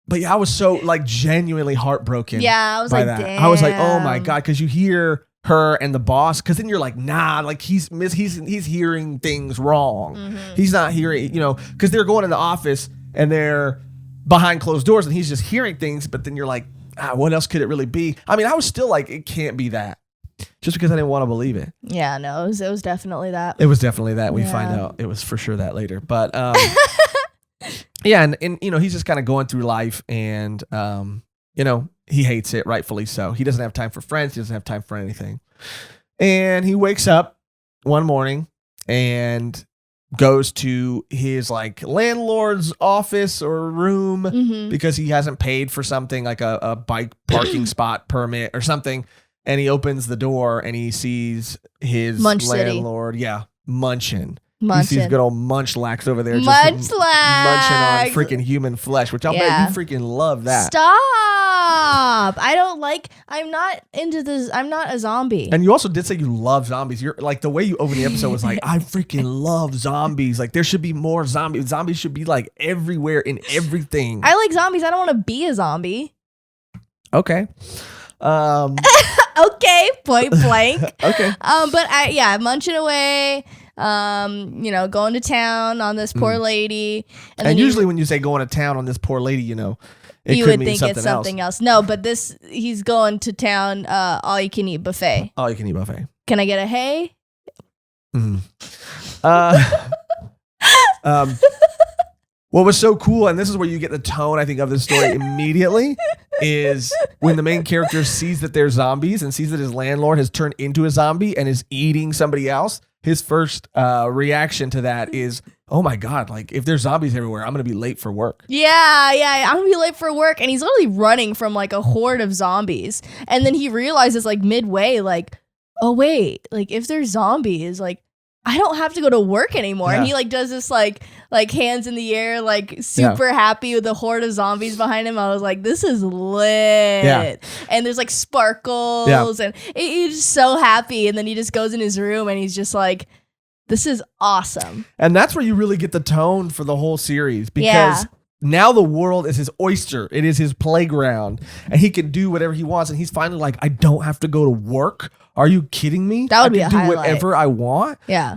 Speaker 1: But yeah, I was so like genuinely heartbroken.
Speaker 2: Yeah, I was
Speaker 1: by
Speaker 2: like,
Speaker 1: that.
Speaker 2: damn.
Speaker 1: I was like, oh my God, because you hear her and the boss, because then you're like, nah, like he's hearing things wrong. He's not hearing, because they're going in the office and they're behind closed doors and he's just hearing things. But then you're like, what else could it really be? I mean, I was still like, it can't be that, just because I didn't want to believe it.
Speaker 2: Yeah, no, it was definitely that.
Speaker 1: It was definitely that. We find out it was for sure that later, but yeah, and he's just kind of going through life, and he hates it, rightfully so. He doesn't have time for friends. He doesn't have time for anything. And he wakes up one morning and goes to his like landlord's office or room because he hasn't paid for something like a bike parking spot permit or something. And he opens the door and he sees his landlord, munching. He sees good old Munchlax over there, just munching on freaking human flesh, which I'll bet you freaking love that.
Speaker 2: Stop! I'm not into this. I'm not a zombie.
Speaker 1: And you also did say you love zombies. You're like, the way you opened the episode was like, I freaking love zombies. Like, there should be more zombies. Zombies should be like everywhere in everything.
Speaker 2: I like zombies. I don't want to be a zombie.
Speaker 1: Okay.
Speaker 2: Okay, point blank.
Speaker 1: Okay.
Speaker 2: But munching away. Going to town on this poor lady.
Speaker 1: And usually when you say going to town on this poor lady, it
Speaker 2: you
Speaker 1: could
Speaker 2: would
Speaker 1: mean
Speaker 2: think it's something else. No, but he's going to town, all you can eat buffet.
Speaker 1: All you can eat buffet.
Speaker 2: Can I get a hay?
Speaker 1: What was so cool, and this is where you get the tone, I think, of the story immediately, is when the main character sees that they're zombies and sees that his landlord has turned into a zombie and is eating somebody else. His first reaction to that is, oh my God, like if there's zombies everywhere, I'm going to be late for work.
Speaker 2: Yeah, I'm going to be late for work. And he's literally running from like a horde of zombies. And then he realizes like midway, like, oh wait, like if there's zombies, like I don't have to go to work anymore. Yeah. And he like does this like hands in the air, like super happy with the horde of zombies behind him. I was like, this is lit. Yeah. And there's like sparkles and he's just so happy. And then he just goes in his room and he's just like, this is awesome.
Speaker 1: And that's where you really get the tone for the whole series, because now the world is his oyster. It is his playground and he can do whatever he wants. And he's finally like, I don't have to go to work. Are you kidding me?
Speaker 2: That would be a highlight.
Speaker 1: I can do whatever I want.
Speaker 2: Yeah.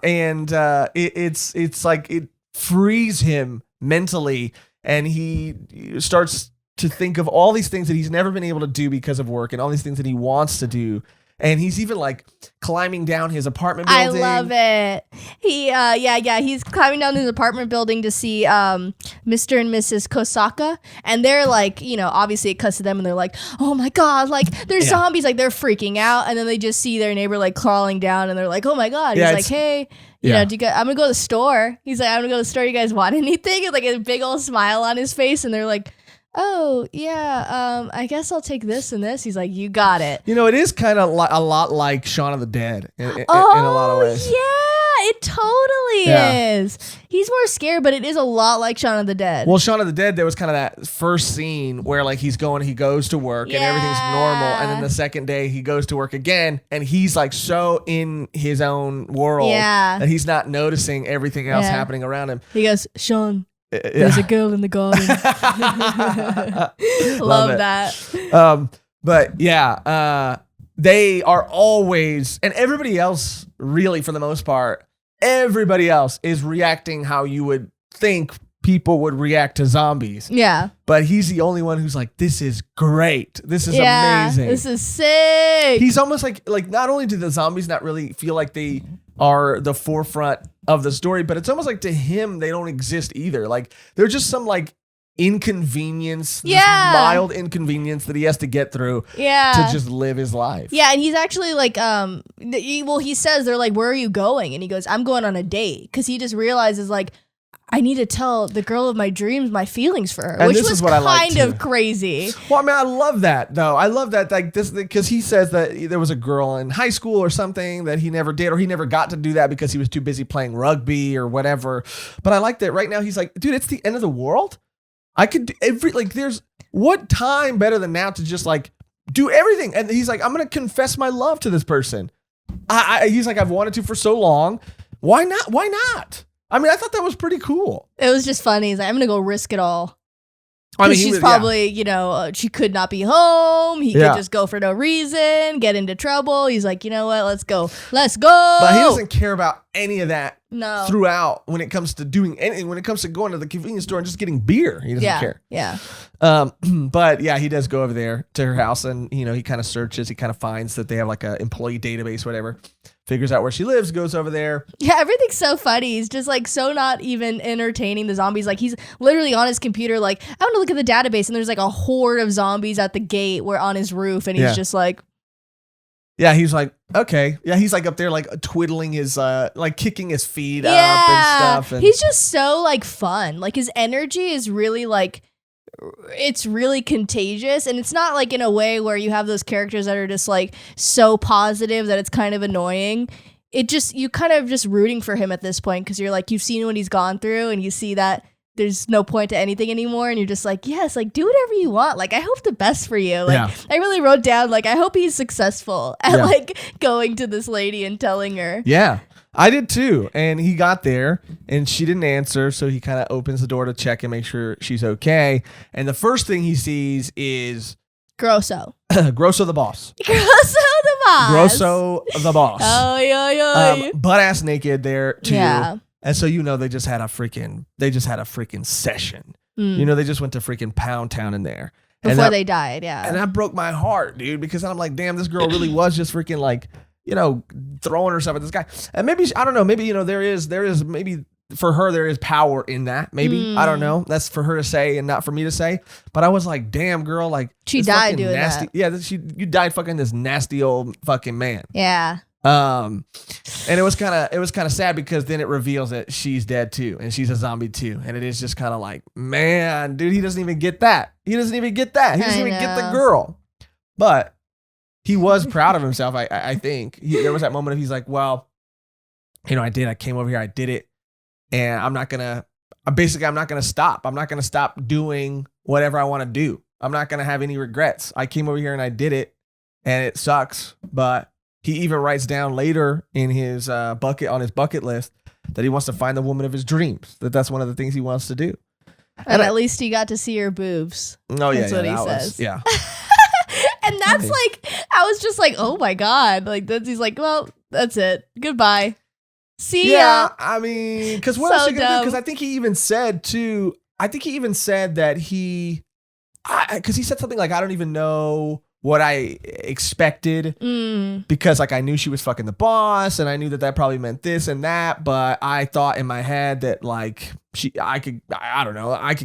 Speaker 1: It's like it frees him mentally, and he starts to think of all these things that he's never been able to do because of work, and all these things that he wants to do. And he's even like climbing down his apartment building.
Speaker 2: I love it. He's climbing down his apartment building to see Mr. and Mrs. Kosaka. And they're like, obviously it cuts to them and they're like, oh my God, like there's zombies. Like they're freaking out. And then they just see their neighbor like crawling down and they're like, oh my God. He's like, hey, I'm going to go to the store. He's like, I'm going to go to the store. You guys want anything? And like a big old smile on his face. And they're like, oh yeah, I guess I'll take this and this. He's like, you got it.
Speaker 1: It is kind of a lot like Shaun of the Dead in a lot of ways.
Speaker 2: Yeah, it totally is. He's more scared, but it is a lot like Shaun of the Dead.
Speaker 1: Well, Shaun of the Dead, there was kind of that first scene where like he goes to work and everything's normal, and then the second day he goes to work again and he's like so in his own world that he's not noticing everything else happening around him.
Speaker 2: He goes, Sean, there's a girl in the garden. Love that.
Speaker 1: But they are always, and everybody else really for the most part, everybody else is reacting how you would think people would react to zombies.
Speaker 2: Yeah.
Speaker 1: But he's the only one who's like, this is great. This is amazing.
Speaker 2: This is sick.
Speaker 1: He's almost like not only do the zombies not really feel like they are the forefront of the story, but it's almost like to him they don't exist either. Like they're just some like inconvenience, mild inconvenience that he has to get through to just live his life.
Speaker 2: Yeah, and he's actually like he says, they're like, where are you going? And he goes, I'm going on a date, because he just realizes like, I need to tell the girl of my dreams my feelings for her,
Speaker 1: And
Speaker 2: which
Speaker 1: this
Speaker 2: was
Speaker 1: is what I like,
Speaker 2: kind of
Speaker 1: too.
Speaker 2: crazy.
Speaker 1: Well, I mean, I love that though. I love that like this because he says that there was a girl in high school or something that he never did, or he never got to do that because he was too busy playing rugby or whatever. But I like that right now. He's like, dude, it's the end of the world. I could do there's what time better than now to just like do everything. And he's like, I'm gonna confess my love to this person. He's like, I've wanted to for so long. Why not? Why not? I mean, I thought that was pretty cool.
Speaker 2: It was just funny. He's like, I'm going to go risk it all.
Speaker 1: I mean,
Speaker 2: she's probably, you know, she could not be home. He could just go for no reason, get into trouble. He's like, you know what? Let's go. Let's go.
Speaker 1: But he doesn't care about any of that
Speaker 2: No.
Speaker 1: throughout when it comes to doing anything. When it comes to going to the convenience store and just getting beer, he doesn't care.
Speaker 2: Yeah.
Speaker 1: But yeah, he does go over there to her house and, you know, he kind of searches. He kind of finds that they have like a employee database, whatever. Figures out where she lives, goes over there.
Speaker 2: Yeah, everything's so funny. He's just like so not even entertaining the zombies. Like he's literally on his computer like, I want to look at the database, and there's like a horde of zombies at the gate where on his roof, and he's just like,
Speaker 1: yeah, he's like, okay. Yeah, he's like up there like twiddling his like kicking his feet up and stuff. And
Speaker 2: he's just so like fun. Like his energy is really like, it's really contagious, and it's not like in a way where you have those characters that are just like so positive that it's kind of annoying. It just, you kind of just rooting for him at this point because you're like, you've seen what he's gone through, and you see that there's no point to anything anymore, and you're just like, yes, like do whatever you want. Like I hope the best for you. Like I really wrote down like I hope he's successful at like going to this lady and telling her.
Speaker 1: Yeah. I did too. And he got there and she didn't answer. So he kind of opens the door to check and make sure she's okay. And the first thing he sees is
Speaker 2: Grosso.
Speaker 1: Grosso the boss.
Speaker 2: Grosso the boss.
Speaker 1: Grosso the boss.
Speaker 2: Oh, yeah.
Speaker 1: Butt ass naked there too.
Speaker 2: Yeah.
Speaker 1: And so, you know, they just had a freaking session. You know, they just went to freaking Pound Town in there.
Speaker 2: Before they died, yeah.
Speaker 1: And that broke my heart, dude, because I'm like, damn, this girl really was just freaking like, you know, throwing herself at this guy. And maybe, I don't know, maybe, you know, there is maybe for her, there is power in that. Maybe, I don't know. That's for her to say and not for me to say. But I was like, damn, girl, like.
Speaker 2: She died doing
Speaker 1: nasty,
Speaker 2: that.
Speaker 1: Yeah, you died fucking this nasty old fucking man.
Speaker 2: Yeah.
Speaker 1: And it was kind of sad because then it reveals that she's dead too, and she's a zombie too, and it is just kind of like, man, dude, he doesn't even get that. He doesn't even get that. He doesn't even get the girl. But he was proud of himself. I think there was that moment of he's like, well, you know, I came over here, I did it, and I'm not gonna stop. I'm not gonna stop doing whatever I want to do. I'm not gonna have any regrets. I came over here and I did it, and it sucks, but he even writes down later in his bucket list that he wants to find the woman of his dreams. That's one of the things he wants to do.
Speaker 2: And at least he got to see her boobs.
Speaker 1: Oh yeah,
Speaker 2: that's what he says.
Speaker 1: Yeah.
Speaker 2: And that's like, I was just like, oh my God. Like, he's like, well, that's it. Goodbye. See ya.
Speaker 1: Yeah, I mean, because what else
Speaker 2: So
Speaker 1: are you gonna do?
Speaker 2: dumb.
Speaker 1: Because I think he even said that because he said something like, I don't even know what I expected because like I knew she was fucking the boss and I knew that probably meant this and that, but I thought in my head that like I could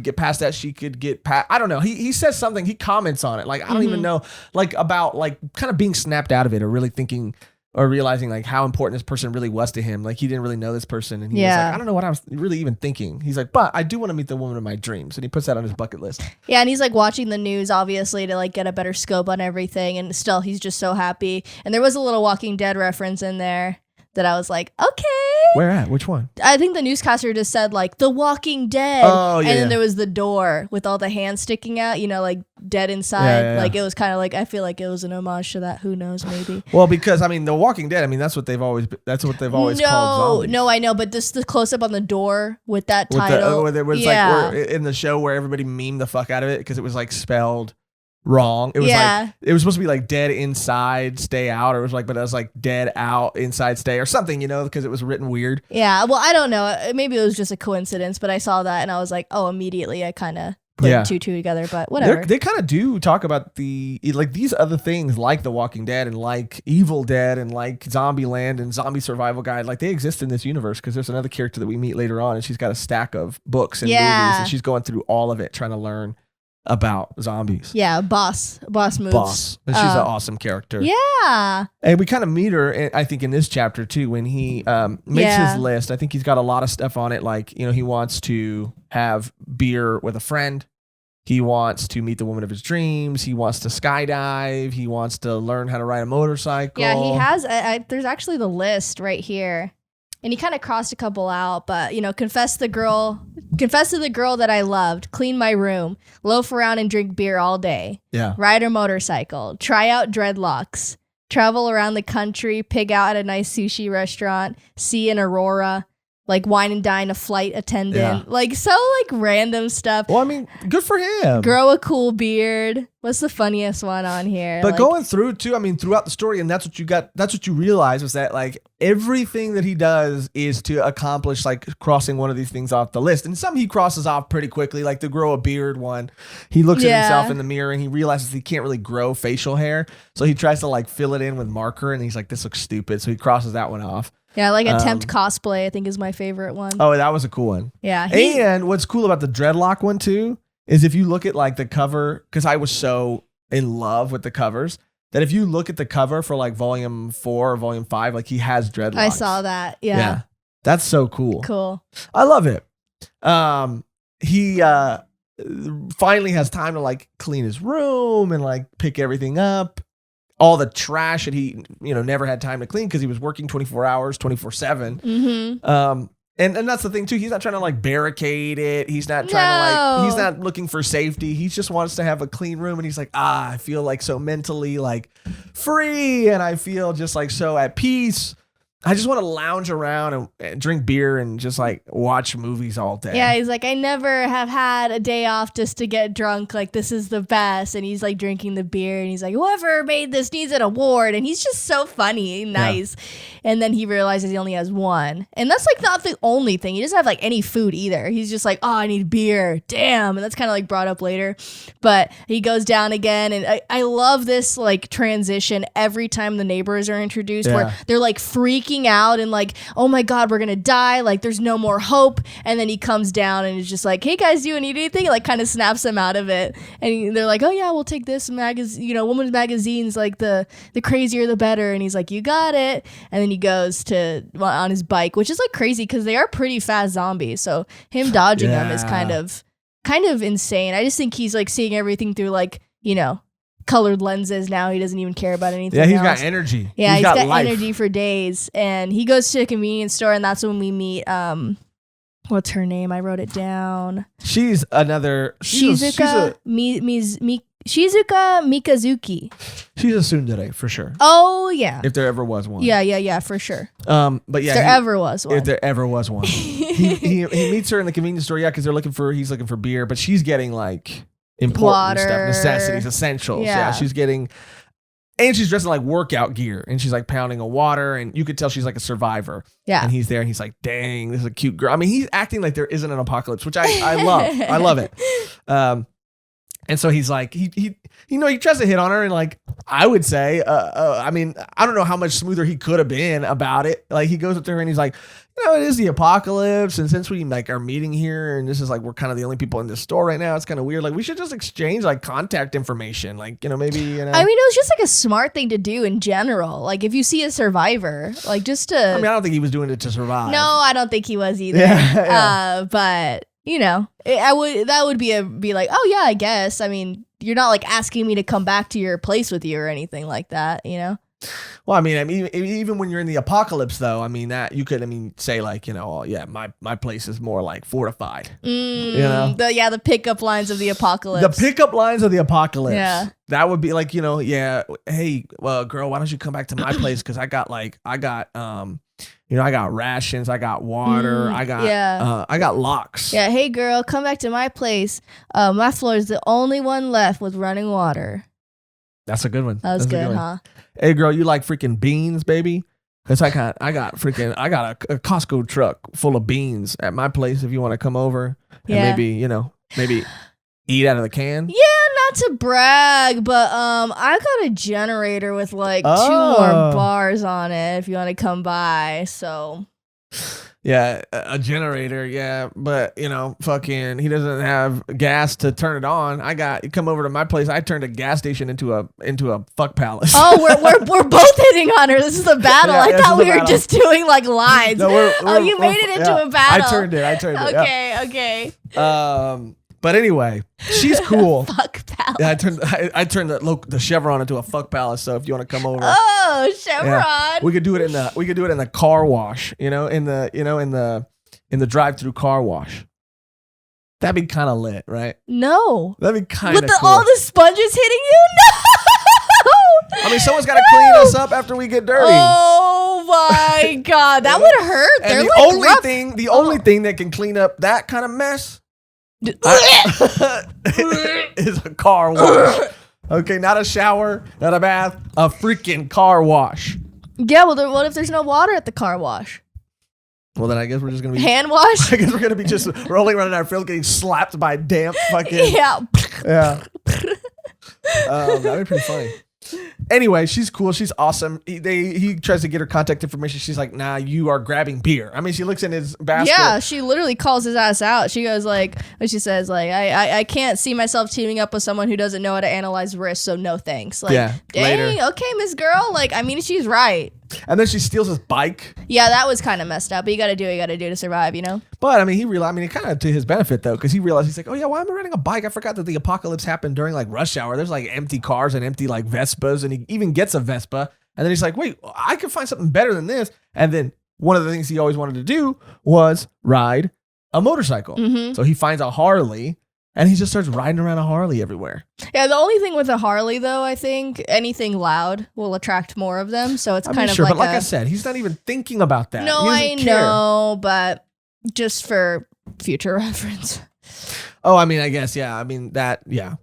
Speaker 1: get past that. She could get past, I don't know. He says something, he comments on it. Like, I don't even know, like about like kind of being snapped out of it or really thinking or realizing like how important this person really was to him. Like he didn't really know this person. And he was like, I don't know what I was really even thinking. He's like, but I do want to meet the woman of my dreams. And he puts that on his bucket list.
Speaker 2: Yeah, and he's like watching the news, obviously, to like get a better scope on everything. And still, he's just so happy. And there was a little Walking Dead reference in there that I was like, okay.
Speaker 1: Where at? Which one?
Speaker 2: I think the newscaster just said like The Walking Dead.
Speaker 1: Oh, yeah.
Speaker 2: And then there was the door with all the hands sticking out, you know, like dead inside.
Speaker 1: Yeah.
Speaker 2: Like it was kind of like, I feel like it was an homage to that. Who knows, maybe.
Speaker 1: Well, because I mean, The Walking Dead, I mean, that's what they've always called zombies.
Speaker 2: No, I know, but just the close up on the door with that title.
Speaker 1: Where it was like in the show where everybody memed the fuck out of it because it was like spelled wrong. It was like it was supposed to be like dead inside, stay out, or it was like, but it was like dead out, inside, stay, or something, you know, because it was written weird.
Speaker 2: Yeah, well, I don't know. Maybe it was just a coincidence, but I saw that and I was like, oh, immediately I kind of put two together, but whatever.
Speaker 1: They kind of do talk about like these other things like The Walking Dead and like Evil Dead and like Zombieland and Zombie Survival Guide. Like they exist in this universe because there's another character that we meet later on and she's got a stack of books and movies and she's going through all of it trying to learn about zombies.
Speaker 2: Yeah, boss moves.
Speaker 1: Boss. And she's an awesome character.
Speaker 2: Yeah.
Speaker 1: And we kind of meet her, I think, in this chapter too, when he makes his list. I think he's got a lot of stuff on it. Like, he wants to have beer with a friend. He wants to meet the woman of his dreams. He wants to skydive. He wants to learn how to ride a motorcycle.
Speaker 2: Yeah, he has. There's actually the list right here. And he kind of crossed a couple out, but, confess to the girl that I loved, clean my room, loaf around and drink beer all day.
Speaker 1: Yeah.
Speaker 2: Ride a motorcycle, try out dreadlocks, travel around the country, pig out at a nice sushi restaurant, see an aurora, like wine and dine a flight attendant, random stuff.
Speaker 1: Well, I mean, good for him.
Speaker 2: Grow a cool beard. What's the funniest one on here?
Speaker 1: But going through too, I mean, throughout the story, and that's what you realize is that like everything that he does is to accomplish like crossing one of these things off the list. And some he crosses off pretty quickly, like the grow a beard one. He looks at himself in the mirror and he realizes he can't really grow facial hair. So he tries to like fill it in with marker and he's like, this looks stupid. So he crosses that one off.
Speaker 2: Yeah, like attempt cosplay, I think is my favorite one.
Speaker 1: Oh, that was a cool one.
Speaker 2: Yeah.
Speaker 1: And what's cool about the dreadlock one too is if you look at like the cover, because I was so in love with the covers, that if you look at the cover for like volume 4 or volume 5, like he has dreadlocks.
Speaker 2: I saw that. Yeah.
Speaker 1: That's so cool.
Speaker 2: Cool.
Speaker 1: I love it. He finally has time to like clean his room and like pick everything up. All the trash that he, never had time to clean because he was working 24 hours, 24/7.
Speaker 2: Mm-hmm.
Speaker 1: And that's the thing too. He's not trying to like barricade it. He's not trying to he's not looking for safety. He just wants to have a clean room. And he's like, I feel like so mentally like free. And I feel just like so at peace. I just want to lounge around and drink beer and just like watch movies all day.
Speaker 2: Yeah, he's like, I never have had a day off just to get drunk. Like, this is the best. And he's like drinking the beer and he's like, whoever made this needs an award. And he's just so funny and nice. Yeah. And then he realizes he only has one. And that's like not the only thing. He doesn't have like any food either. He's just like, oh, I need beer. Damn. And that's kind of like brought up later. But he goes down again. And I love this like transition every time the neighbors are introduced where they're like freaking out and like, oh my God, we're gonna die, like there's no more hope. And then he comes down and is just like, hey guys, do you need anything? Like kind of snaps them out of it. And they're like, oh yeah, we'll take this magazine, women's magazines, like the crazier the better. And he's like, you got it. And then he goes on his bike, which is like crazy because they are pretty fast zombies, so him dodging them is kind of insane. I just think he's like seeing everything through like colored lenses now. He doesn't even care about anything.
Speaker 1: Yeah, he's
Speaker 2: else.
Speaker 1: got energy.
Speaker 2: Yeah, he's got
Speaker 1: life.
Speaker 2: energy for days. And he goes to a convenience store, and that's when we meet what's her name? I wrote it down.
Speaker 1: She's another
Speaker 2: Shizuka Mikazuki.
Speaker 1: She's a tsundere for sure.
Speaker 2: Oh yeah.
Speaker 1: If there ever was one.
Speaker 2: Yeah, for sure.
Speaker 1: But yeah,
Speaker 2: if there ever was one.
Speaker 1: If there ever was one. he meets her in the convenience store, because he's looking for beer, but she's getting like important
Speaker 2: water
Speaker 1: stuff, necessities, essentials. Yeah, she's getting, and she's dressed in like workout gear, and she's like pounding a water, and you could tell she's like a survivor. Yeah, and he's there, and he's like, "Dang, this is a cute girl." I mean, he's acting like there isn't an apocalypse, which I love. I love it. And so he's like, he tries to hit on her, and like I would say, I mean, I don't know how much smoother he could have been about it. Like he goes up to her and he's like, it is the apocalypse, and since we like are meeting here, and this is like we're kind of the only people in this store right now, it's kind of weird. Like we should just exchange like contact information, like maybe. I mean,
Speaker 2: it was just like a smart thing to do in general. Like if you see a survivor, like just to.
Speaker 1: I mean, I don't think he was doing it to survive.
Speaker 2: No, I don't think he was either. Yeah. But. That would be like, oh yeah, I guess. I mean, you're not like asking me to come back to your place with you or anything like that,
Speaker 1: Well, I mean, even when you're in the apocalypse, though, I mean that you could, say like, oh yeah, my place is more like fortified.
Speaker 2: The pickup lines of the apocalypse.
Speaker 1: The pickup lines of the apocalypse.
Speaker 2: Yeah,
Speaker 1: that would be like, hey, well, girl, why don't you come back to my place? Because I got I got rations, I got water, I got locks.
Speaker 2: Yeah, hey girl, come back to my place. My floor is the only one left with running water.
Speaker 1: That's a good one.
Speaker 2: That was good, huh?
Speaker 1: Hey girl, you like freaking beans, baby? Because I got a Costco truck full of beans at my place if you want to come over and maybe eat out of the can.
Speaker 2: Yeah, not to brag, but I got a generator with like 2 more bars on it if you want to come by. So
Speaker 1: Yeah, a generator, yeah, but fucking, he doesn't have gas to turn it on. You come over to my place, I turned a gas station into a fuck palace.
Speaker 2: Oh, we're both hitting on her. This is a battle.
Speaker 1: Yeah,
Speaker 2: I thought we were
Speaker 1: battle.
Speaker 2: just doing like lines.
Speaker 1: No,
Speaker 2: you made it into a battle.
Speaker 1: I turned it.
Speaker 2: Okay.
Speaker 1: But anyway, she's cool.
Speaker 2: Fuck palace.
Speaker 1: Yeah, I turned the Chevron into a fuck palace. So if you want to come over,
Speaker 2: oh, Chevron.
Speaker 1: yeah, we could do it in the car wash. In the drive-through car wash. That'd be kind of lit, right?
Speaker 2: No.
Speaker 1: That'd be kind of
Speaker 2: with
Speaker 1: cool.
Speaker 2: all the sponges hitting you. No.
Speaker 1: I mean, someone's got to clean us up after we get dirty.
Speaker 2: Oh my god, that would hurt.
Speaker 1: And
Speaker 2: They're
Speaker 1: the
Speaker 2: like
Speaker 1: only
Speaker 2: rough.
Speaker 1: only thing that can clean up that kind of mess is a car wash. Okay, not a shower, not a bath, a freaking car wash.
Speaker 2: Yeah, well, what if there's no water at the car wash?
Speaker 1: Well, then I guess we're just gonna be
Speaker 2: hand wash.
Speaker 1: I guess we're gonna be just rolling around in our field, getting slapped by damp fucking
Speaker 2: Yeah.
Speaker 1: That'd be pretty funny. Anyway, she's cool. She's awesome. He tries to get her contact information. She's like, "Nah, you are grabbing beer." I mean, she looks in his basket.
Speaker 2: Yeah, she literally calls his ass out. She goes like, she says like, I can't see myself teaming up with someone who doesn't know how to analyze risk, so no thanks. Like,
Speaker 1: yeah,
Speaker 2: dang,
Speaker 1: later.
Speaker 2: Okay, Miss Girl. Like, I mean, she's right.
Speaker 1: And then she steals his bike.
Speaker 2: Yeah, that was kind of messed up. But you got to do what you got to do to survive, you know?
Speaker 1: But I mean, it kind of to his benefit though, because he realized, he's like, oh yeah, why am I riding a bike? I forgot that the apocalypse happened during like rush hour. There's like empty cars and empty like Vespas, and he even gets a Vespa. And then he's like, wait, I could find something better than this. And then one of the things he always wanted to do was ride a motorcycle.
Speaker 2: Mm-hmm.
Speaker 1: So he finds a Harley. And he just starts riding around a Harley everywhere.
Speaker 2: Yeah, the only thing with a Harley, though, I think anything loud will attract more of them. So it's kind of like
Speaker 1: but like I said, he's not even thinking about that.
Speaker 2: No, I know, but just for future reference.
Speaker 1: Oh, I mean, I guess, yeah. I mean, that, yeah.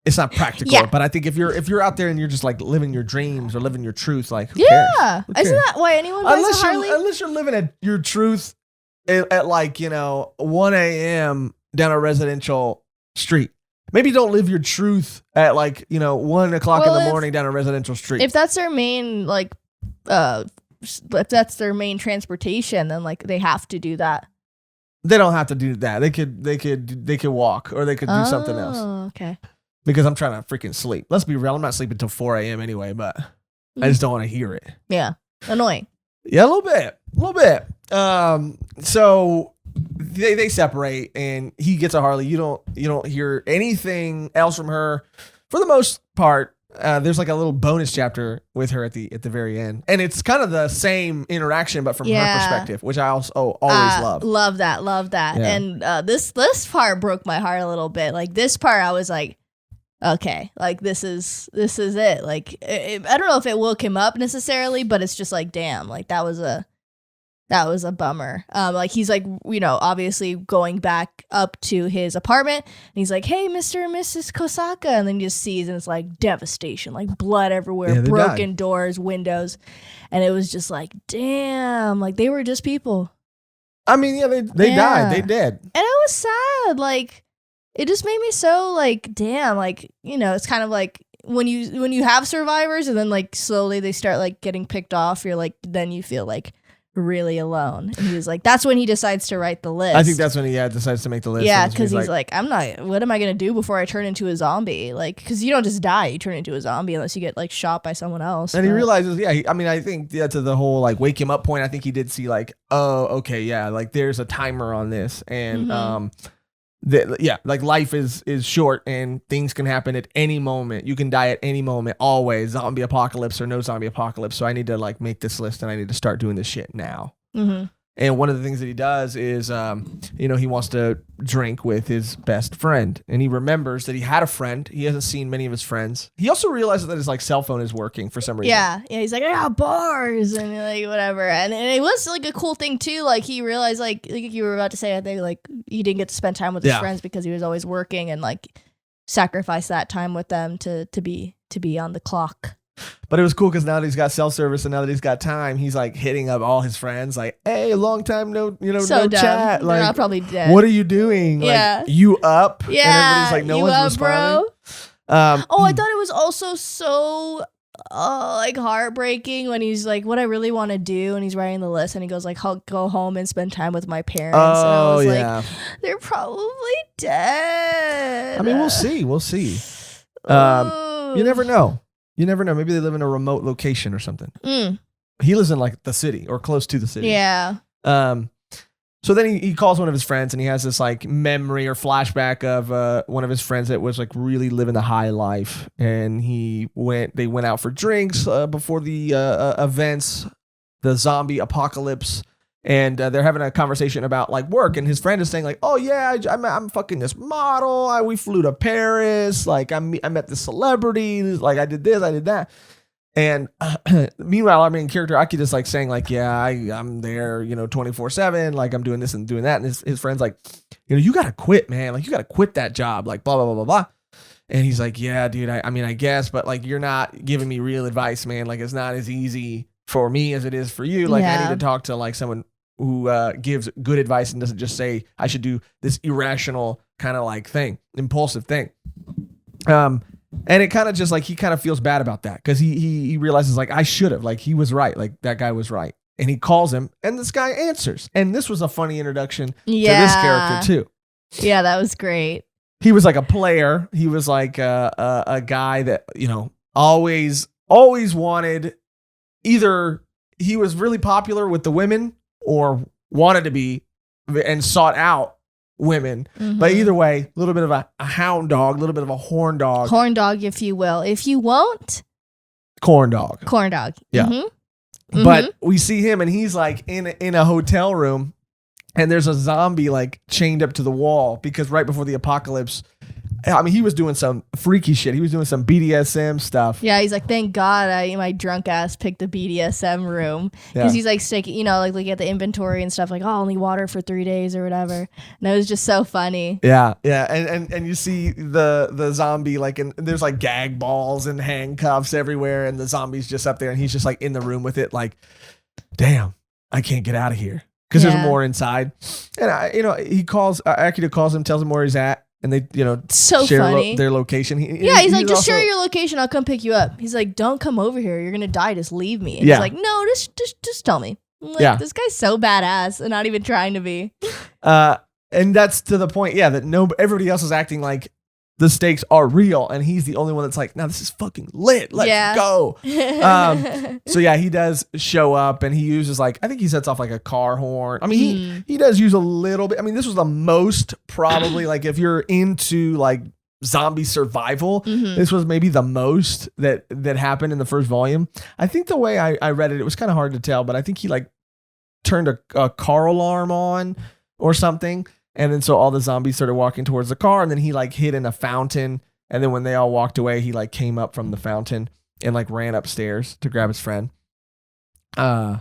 Speaker 1: It's not practical,
Speaker 2: Yeah.
Speaker 1: but I think if you're out there and you're just like living your dreams or living your truth, like, who
Speaker 2: Yeah.
Speaker 1: cares? Who cares?
Speaker 2: Isn't that why anyone buys a Harley?
Speaker 1: Unless you're living at your truth at like, 1 a.m. down a residential street. Maybe don't live your truth at like, 1 o'clock in the morning down a residential street.
Speaker 2: If that's their main, like, if that's their main transportation, then like they have to do that.
Speaker 1: They don't have to do that. They could walk or they could do something else.
Speaker 2: Oh, okay.
Speaker 1: Because I'm trying to freaking sleep. Let's be real. I'm not sleeping until 4 a.m. anyway, but I just don't want to hear it.
Speaker 2: Yeah. Annoying.
Speaker 1: Yeah, a little bit. So they separate and he gets a Harley. You don't hear anything else from her for the most part. There's like a little bonus chapter with her at the very end, and it's kind of the same interaction but from her perspective, which I also always love.
Speaker 2: Love that.
Speaker 1: Yeah.
Speaker 2: And this part broke my heart a little bit. Like this part, I was like, okay, like this is it. Like I don't know if it woke him up necessarily, but it's just like, damn, like that was a bummer. Like he's like, obviously going back up to his apartment and he's like, hey, Mr. and Mrs. Kosaka. And then you just sees and it's like devastation, like blood everywhere, broken doors, windows. And it was just like, damn, like they were just people. I
Speaker 1: mean, yeah, they died. They did.
Speaker 2: And it was sad. Like it just made me so like, damn, like, it's kind of like when you have survivors and then like slowly they start like getting picked off, you're like, then you feel like really alone. And he was like, that's when he decides to write the list.
Speaker 1: I think that's when he decides to make the list.
Speaker 2: Yeah, because he's like, what am I going to do before I turn into a zombie? Like, because you don't just die, you turn into a zombie unless you get like shot by someone else.
Speaker 1: And he realizes, I think to the whole like wake him up point, I think he did see like, oh, okay, yeah, like there's a timer on this. And like life is short and things can happen at any moment. You can die at any moment, always. Zombie apocalypse or no zombie apocalypse. So I need to like make this list and I need to start doing this shit now. Mm-hmm. And one of the things that he does is, he wants to drink with his best friend. And he remembers that he had a friend. He hasn't seen many of his friends. He also realizes that his like cell phone is working for some reason.
Speaker 2: Yeah. He's like, I got bars and like whatever. And it was like a cool thing too. Like he realized, like you were about to say, I think like he didn't get to spend time with his friends because he was always working and like sacrifice that time with them to be on the clock.
Speaker 1: But it was cool because now that he's got cell service and now that he's got time, he's like hitting up all his friends like, hey, long time no
Speaker 2: so
Speaker 1: chat.
Speaker 2: They're
Speaker 1: like,
Speaker 2: not probably dead.
Speaker 1: What are you doing?
Speaker 2: Yeah.
Speaker 1: Like, you up?
Speaker 2: Yeah.
Speaker 1: And everybody's like, no
Speaker 2: you
Speaker 1: one's
Speaker 2: up,
Speaker 1: responding.
Speaker 2: Bro? I thought it was also so like heartbreaking when he's like, what I really want to do, and he's writing the list, and he goes like, I'll go home and spend time with my parents. And I was like, they're probably dead.
Speaker 1: I mean, we'll see. You never know. Maybe they live in a remote location or something. He lives in like the city or close to the city.
Speaker 2: Yeah.
Speaker 1: So then he calls one of his friends, and he has this like memory or flashback of one of his friends that was like really living the high life. And they went out for drinks before the events, the zombie apocalypse. And they're having a conversation about like work. And his friend is saying like, oh yeah, I'm fucking this model. We flew to Paris. Like I met this celebrity. Like I did this, I did that. And meanwhile, our main character, Aki, is like saying like, yeah, I'm there, 24/7. Like I'm doing this and doing that. And his friend's like, you got to quit, man. Like you got to quit that job. Like blah, blah, blah, blah, blah. And he's like, yeah, dude, I mean, I guess, but like, you're not giving me real advice, man. Like it's not as easy for me as it is for you. Like I need to talk to like someone who gives good advice and doesn't just say I should do this irrational kind of like thing, impulsive thing. And it kind of just like he kind of feels bad about that because he realizes like I should have, like he was right, like that guy was right. And he calls him and this guy answers. And this was a funny introduction to this character too.
Speaker 2: Yeah, that was great.
Speaker 1: He was like a player. He was like a guy that, always wanted, either he was really popular with the women or wanted to be and sought out women. But either way, a little bit of a hound dog, a little bit of a horn dog.
Speaker 2: Corn dog, if you will. If you won't,
Speaker 1: corn dog.
Speaker 2: Corn dog.
Speaker 1: Yeah. But we see him and he's like in a hotel room and there's a zombie like chained up to the wall because right before the apocalypse, I mean, he was doing some freaky shit. He was doing some BDSM stuff.
Speaker 2: Yeah, he's like, thank God my drunk ass picked the BDSM room. Because he's like sticking, like looking at the inventory and stuff like, oh, only water for 3 days or whatever. And it was just so funny.
Speaker 1: Yeah. And you see the zombie, like, and there's like gag balls and handcuffs everywhere. And the zombie's just up there and he's just like in the room with it, like, damn, I can't get out of here. Because there's more inside. And, he calls, Akira calls him, tells him where he's at. And they,
Speaker 2: so
Speaker 1: share
Speaker 2: funny.
Speaker 1: Their location.
Speaker 2: He's like, just share your location. I'll come pick you up. He's like, don't come over here. You're gonna die. Just leave me. And he's like, no, just tell me. I'm like, this guy's so badass and not even trying to be.
Speaker 1: And that's to the point, that everybody else is acting like the stakes are real, and he's the only one that's like, no, this is fucking lit. Let's go. So he does show up, and he uses like, I think he sets off like a car horn. I mean, he does use a little bit. I mean, this was the most probably like if you're into like zombie survival, this was maybe the most that happened in the first volume. I think the way I read it, it was kind of hard to tell, but I think he like turned a car alarm on or something. And then so all the zombies started walking towards the car, and then he like hid in a fountain. And then when they all walked away, he like came up from the fountain and like ran upstairs to grab his friend. And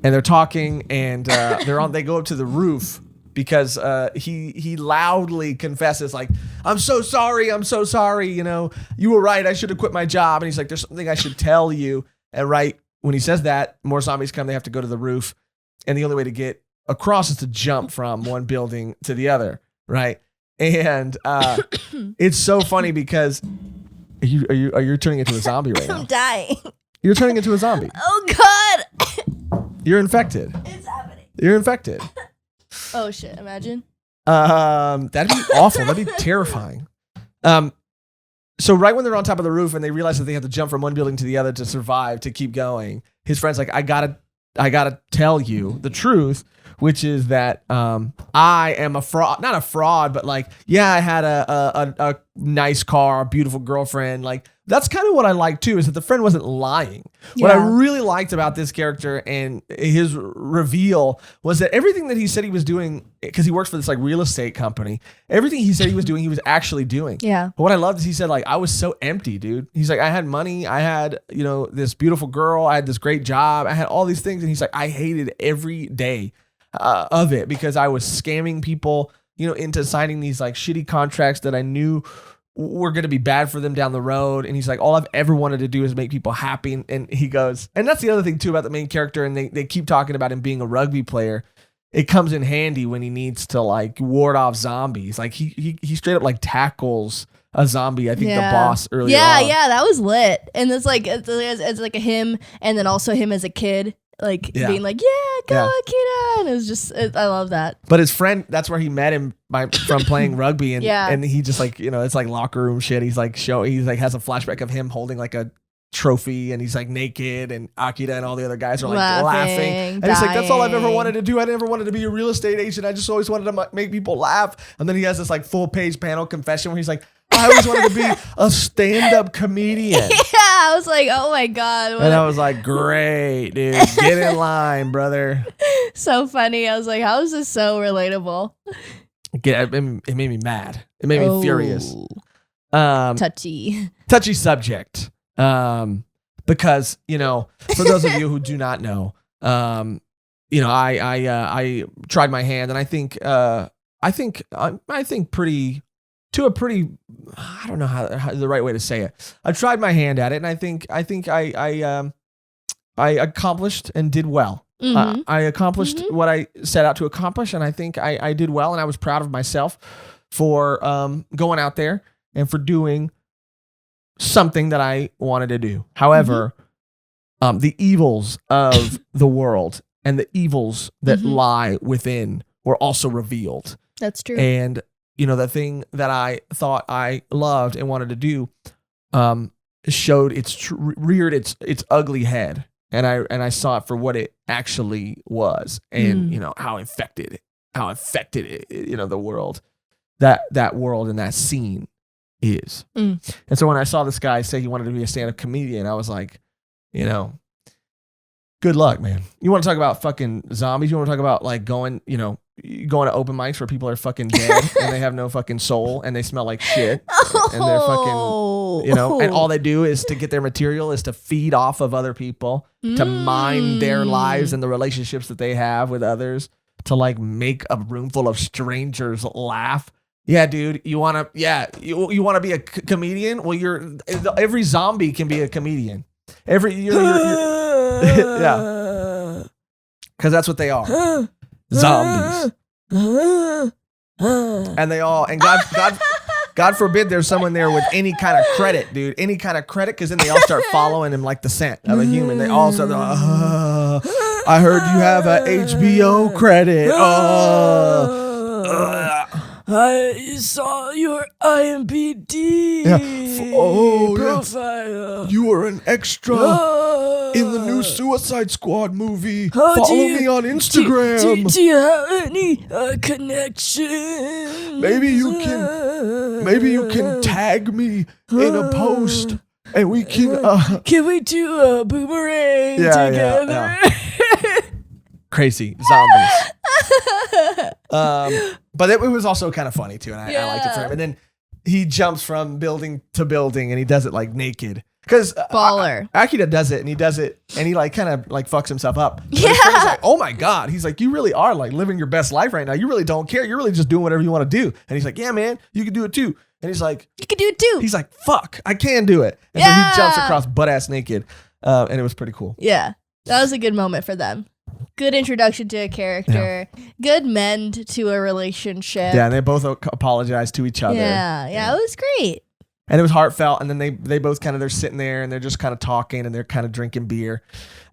Speaker 1: they're talking, and they go up to the roof because he loudly confesses like, I'm so sorry. You were right. I should have quit my job. And he's like, there's something I should tell you. And right when he says that, more zombies come. They have to go to the roof, and the only way to get across is to jump from one building to the other, right? And it's so funny because are you turning into a zombie right now?
Speaker 2: I'm dying.
Speaker 1: You're turning into a zombie.
Speaker 2: Oh God!
Speaker 1: You're infected.
Speaker 2: It's happening.
Speaker 1: You're infected.
Speaker 2: Oh shit! Imagine.
Speaker 1: That'd be awful. That'd be terrifying. So right when they're on top of the roof and they realize that they have to jump from one building to the other to survive, to keep going, his friend's like, I gotta tell you the truth, which is that I am a fraud, not a fraud, but like, I had a nice car, a beautiful girlfriend. Like, that's kind of what I like too, is that the friend wasn't lying. Yeah. What I really liked about this character and his reveal was that everything that he said he was doing, because he works for this like real estate company, everything he said he was doing, he was actually doing.
Speaker 2: Yeah.
Speaker 1: But what I loved is he said like, I was so empty, dude. He's like, I had money. I had, this beautiful girl. I had this great job. I had all these things. And he's like, I hated every day of it because I was scamming people, into signing these like shitty contracts that I knew were going to be bad for them down the road. And he's like, all I've ever wanted to do is make people happy. And he goes, and that's the other thing too about the main character. And they keep talking about him being a rugby player. it comes in handy when he needs to like ward off zombies. Like he straight up like tackles a zombie. I think the boss earlier on.
Speaker 2: Yeah, that was lit. And it's like a him, and then also him as a kid, like being like, "Yeah, go Akira," and it was just I love that.
Speaker 1: But his friend, that's where he met him from playing rugby, and and he just like it's like locker room shit. He's like has a flashback of him holding like a trophy, and he's like naked, and Akira and all the other guys are like laughing. And he's like, that's all I've ever wanted to do. I never wanted to be a real estate agent. I just always wanted to make people laugh. And then he has this like full page panel confession where he's like, I always wanted to be a stand-up comedian.
Speaker 2: I was like, oh my God.
Speaker 1: And I was like, great, dude. Get in line, brother.
Speaker 2: So funny. I was like, how is this so relatable?
Speaker 1: It made me mad. It made me furious.
Speaker 2: Touchy
Speaker 1: subject. Because, for those of you who do not know, I tried my hand, and I think pretty, I don't know how the right way to say it. I tried my hand at it, and I think I accomplished and did well.
Speaker 2: Mm-hmm.
Speaker 1: I accomplished what I set out to accomplish, and I think I did well, and I was proud of myself for going out there and for doing something that I wanted to do. However, the evils of the world and the evils that lie within were also revealed.
Speaker 2: That's true.
Speaker 1: And the thing that I thought I loved and wanted to do showed reared its ugly head, and I saw it for what it actually was, and how infected it, the world, that world and that scene is. And so when I saw this guy say he wanted to be a stand-up comedian, I was like, good luck, man. You want to talk about fucking zombies? You want to talk about like going to open mics where people are fucking dead and they have no fucking soul and they smell like shit and they're fucking, and all they do is to get their material is to feed off of other people, to mine their lives and the relationships that they have with others, to like make a room full of strangers laugh. Yeah, dude, you want to be a comedian? Well, every zombie can be a comedian. You're yeah. Cuz that's what they are. Zombies. And God forbid there's someone there with any kind of credit, dude. Any kind of credit, because then they all start following him like the scent of a human. They all start, I heard you have a HBO credit.
Speaker 2: I saw your IMDb profile.
Speaker 1: You were an extra in the new Suicide Squad movie. Follow me on Instagram.
Speaker 2: Do you have any connection?
Speaker 1: Maybe you can tag me in a post, and we can.
Speaker 2: Can we do a boomerang together? Yeah.
Speaker 1: Crazy zombies. But it was also kind of funny too, and I liked it for him. And then he jumps from building to building, and he does it like naked. Because
Speaker 2: baller.
Speaker 1: Akira does it, and he like kind of like fucks himself up. But his friend is like, oh my God. He's like, you really are like living your best life right now. You really don't care. You're really just doing whatever you want to do. And he's like, yeah, man, you can do it too. And he's like,
Speaker 2: you can do it too.
Speaker 1: He's like, fuck, I can do it. And so he jumps across butt ass naked, and it was pretty cool.
Speaker 2: Yeah, that was a good moment for them. Good introduction to a character. Yeah. Good mend to a relationship.
Speaker 1: Yeah, and they both apologized to each other.
Speaker 2: Yeah, it was great.
Speaker 1: And it was heartfelt. And then they both they're sitting there and they're just kind of talking and they're kind of drinking beer.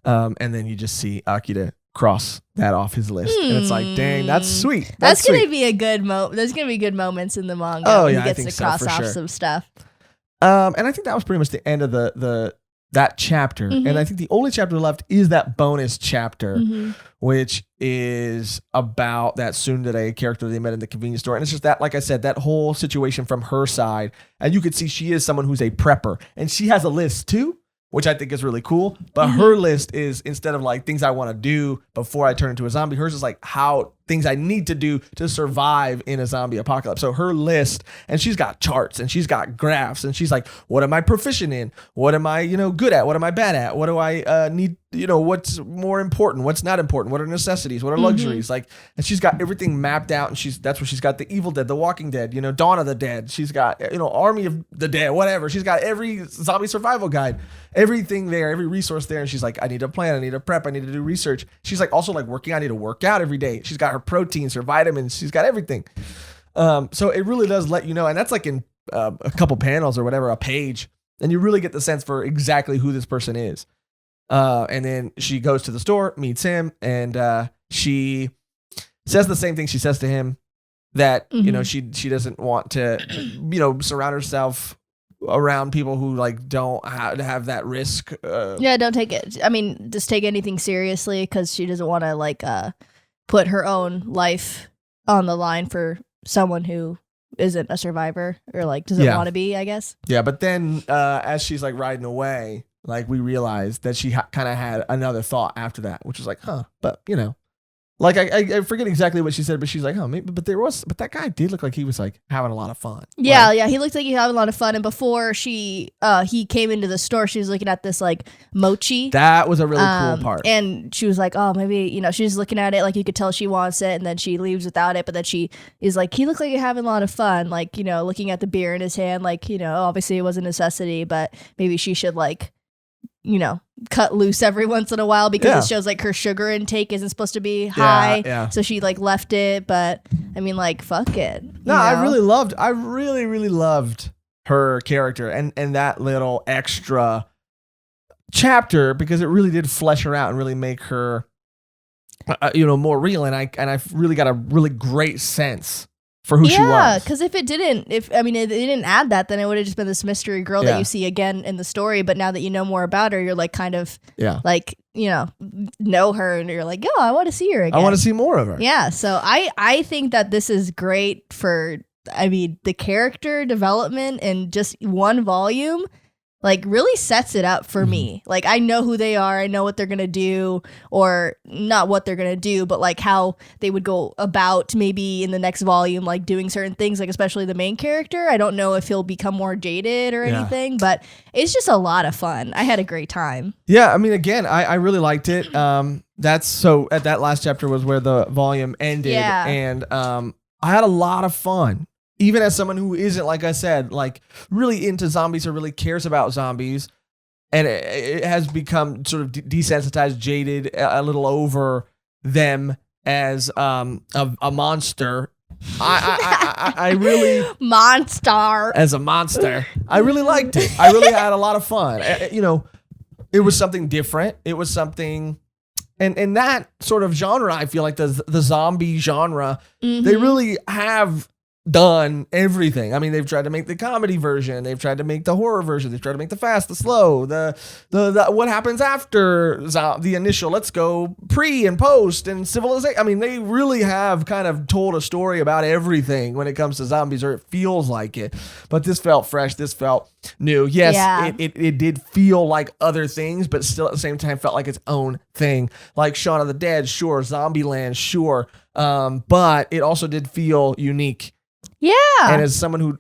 Speaker 1: And then you just see Akira cross that off his list. And it's like, dang, that's sweet.
Speaker 2: That's going to be a good There's going to be good moments in the manga when he gets to cross off some stuff.
Speaker 1: And I think that was pretty much the end of that chapter. And I think the only chapter left is that bonus chapter, which is about that tsundere character they met in the convenience store. And it's just that, like I said, that whole situation from her side. And you could see she is someone who's a prepper. And she has a list too, which I think is really cool. But her list is, instead of like things I want to do before I turn into a zombie, hers is like how things I need to do to survive in a zombie apocalypse. So her list, and she's got charts and she's got graphs, and she's like, what am I proficient in? What am I, good at? What am I bad at? What do I need? What's more important? What's not important? What are necessities? What are luxuries? Like, and she's got everything mapped out, and that's where she's got the Evil Dead, the Walking Dead, Dawn of the Dead. She's got, Army of the Dead, whatever. She's got every zombie survival guide, everything there, every resource there. And she's like, I need a plan. I need a prep. I need to do research. She's like, also like working. I need to work out every day. She's got her proteins, her vitamins. She's got everything. So it really does let you know. And that's like in a couple panels or whatever, a page. And you really get the sense for exactly who this person is. And then she goes to the store, meets him, and she says the same thing she says to him, that, she doesn't want to, surround herself around people who like don't have that risk.
Speaker 2: Don't take it. I mean, just take anything seriously, because she doesn't want to like put her own life on the line for someone who isn't a survivor or like doesn't want to be, I guess. Yeah,
Speaker 1: but then as she's like riding away, like we realized that she kind of had another thought after that, which was like, but like I forget exactly what she said, but she's like, maybe, but that guy did look like he was like having a lot of fun.
Speaker 2: Yeah, he looked like he had a lot of fun. And before he came into the store, she was looking at this like mochi.
Speaker 1: That was a really cool part.
Speaker 2: And she was like, oh, maybe, she's looking at it like you could tell she wants it, and then she leaves without it. But then she is like, he looked like he's having a lot of fun, like, looking at the beer in his hand, like, obviously it was a necessity, but maybe she should like, cut loose every once in a while, because it shows like her sugar intake isn't supposed to be high. Yeah. So she like left it, but I mean, like, fuck it.
Speaker 1: No, I really loved her character and that little extra chapter, because it really did flesh her out and really make her, more real. And I really got a really great sense for who she was.
Speaker 2: Yeah, because if it didn't add that, then it would have just been this mystery girl that you see again in the story. But now that you know more about her, you're like kind of like, know her, and you're like, oh, I want to see her again.
Speaker 1: I want to see more of her.
Speaker 2: Yeah, so I think that this is great for, the character development in just one volume. Like really sets it up for me. Like I know who they are. I know what they're going to do, or not what they're going to do, but like how they would go about maybe in the next volume, like doing certain things, like especially the main character. I don't know if he'll become more jaded or anything, but it's just a lot of fun. I had a great time.
Speaker 1: Yeah. I mean, again, I really liked it. That's so at that last chapter was where the volume ended. Yeah. And I had a lot of fun. Even as someone who isn't, like I said, like really into zombies or really cares about zombies, and it has become sort of desensitized, jaded, a little over them as a monster. I really as a monster. I really liked it. I really had a lot of fun. It was something different. It was something. And that sort of genre, I feel like the zombie genre, they really have done everything. I mean, they've tried to make the comedy version, they've tried to make the horror version, they've tried to make the fast, the slow, the what happens after the initial, let's go pre and post and civilization. I mean, they really have kind of told a story about everything when it comes to zombies, or it feels like it. But this felt fresh, this felt new. Yes, it did feel like other things, but still at the same time felt like its own thing. Like Shaun of the Dead, sure, Zombieland, sure, but it also did feel unique.
Speaker 2: Yeah.
Speaker 1: And as someone who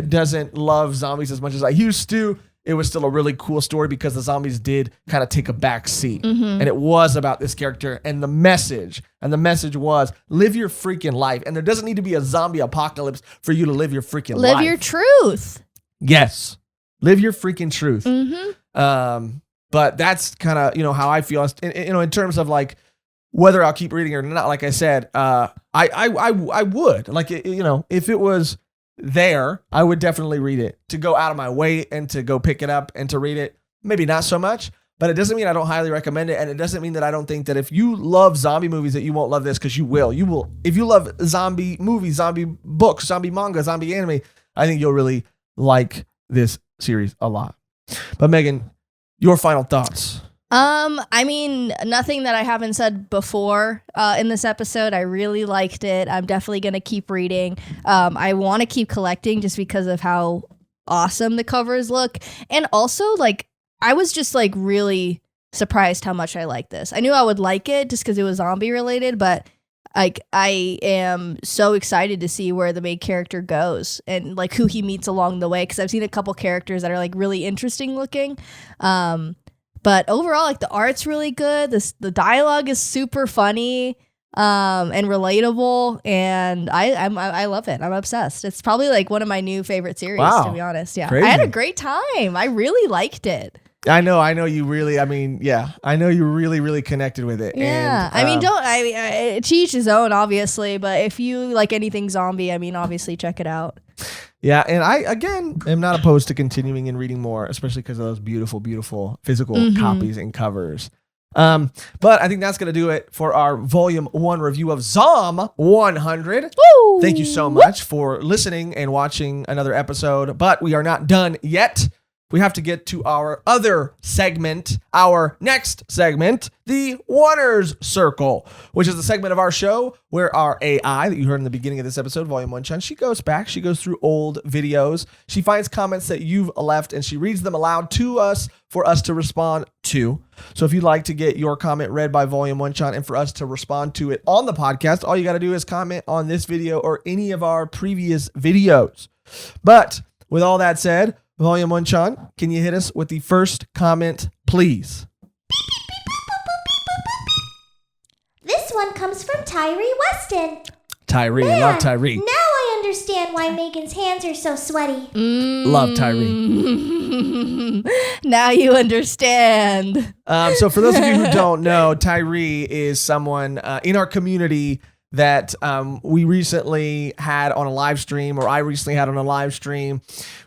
Speaker 1: doesn't love zombies as much as I used to, it was still a really cool story, because the zombies did kind of take a back seat. And it was about this character and the message. And the message was, live your freaking life. And there doesn't need to be a zombie apocalypse for you to live your freaking life.
Speaker 2: Live your truth.
Speaker 1: Yes. Live your freaking truth. But that's kind of, how I feel, in terms of like, whether I'll keep reading or not. Like I said, I would, like, if it was there, I would definitely read it. To go out of my way and to go pick it up and to read it, maybe not so much, but it doesn't mean I don't highly recommend it. And it doesn't mean that I don't think that if you love zombie movies that you won't love this, because you will. If you love zombie movies, zombie books, zombie manga, zombie anime, I think you'll really like this series a lot. But Mehgan, your final thoughts.
Speaker 2: I mean, nothing that I haven't said before in this episode. I really liked it. I'm definitely going to keep reading. I want to keep collecting just because of how awesome the covers look. And also, like, I was just, like, really surprised how much I like this. I knew I would like it just because it was zombie related, but like I am so excited to see where the main character goes and like who he meets along the way, because I've seen a couple characters that are like really interesting looking. But overall, like the art's really good. The dialogue is super funny and relatable, and I love it. I'm obsessed. It's probably like one of my new favorite series, to be honest. Yeah,
Speaker 1: crazy.
Speaker 2: I had a great time. I really liked it.
Speaker 1: I know you really, I know you really connected with it.
Speaker 2: Yeah.
Speaker 1: And,
Speaker 2: to each his own, obviously, but if you like anything zombie, obviously check it out.
Speaker 1: Yeah, and I, again, am not opposed to continuing and reading more, especially because of those beautiful physical copies and covers. But I think that's going to do it for our Volume 1 review of Zom 100.
Speaker 2: Woo!
Speaker 1: Thank you so much for listening and watching another episode, but we are not done yet. We have to get to our other segment, our next segment, the Oneers Circle, which is the segment of our show where our AI that you heard in the beginning of this episode, Volume 1 Chun, she goes through old videos. She finds comments that you've left and she reads them aloud to us for us to respond to. So if you'd like to get your comment read by Volume 1 Chun and for us to respond to it on the podcast, all you got to do is comment on this video or any of our previous videos. But with all that said, Volume 1 Chun, can you hit us with the first comment, please?
Speaker 3: This one comes from Tyree Weston.
Speaker 1: Tyree, love Tyree.
Speaker 3: Now I understand why Megan's hands are so sweaty.
Speaker 1: Love Tyree.
Speaker 2: Now you understand.
Speaker 1: So for those of you who don't know, Tyree is someone in our community that we recently had on a live stream, or I recently had on a live stream.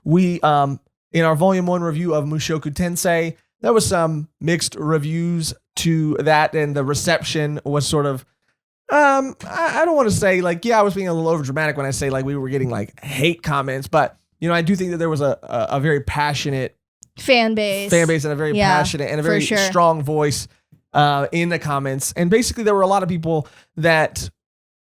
Speaker 1: We, in our Volume 1 review of Mushoku Tensei, there was some mixed reviews to that, and the reception was sort of, I don't want to say, like, yeah, I was being a little over dramatic when I say, like, we were getting, like, hate comments, but, you know, I do think that there was a very passionate
Speaker 2: fan base
Speaker 1: and a very passionate and a very strong voice in the comments. And basically there were a lot of people that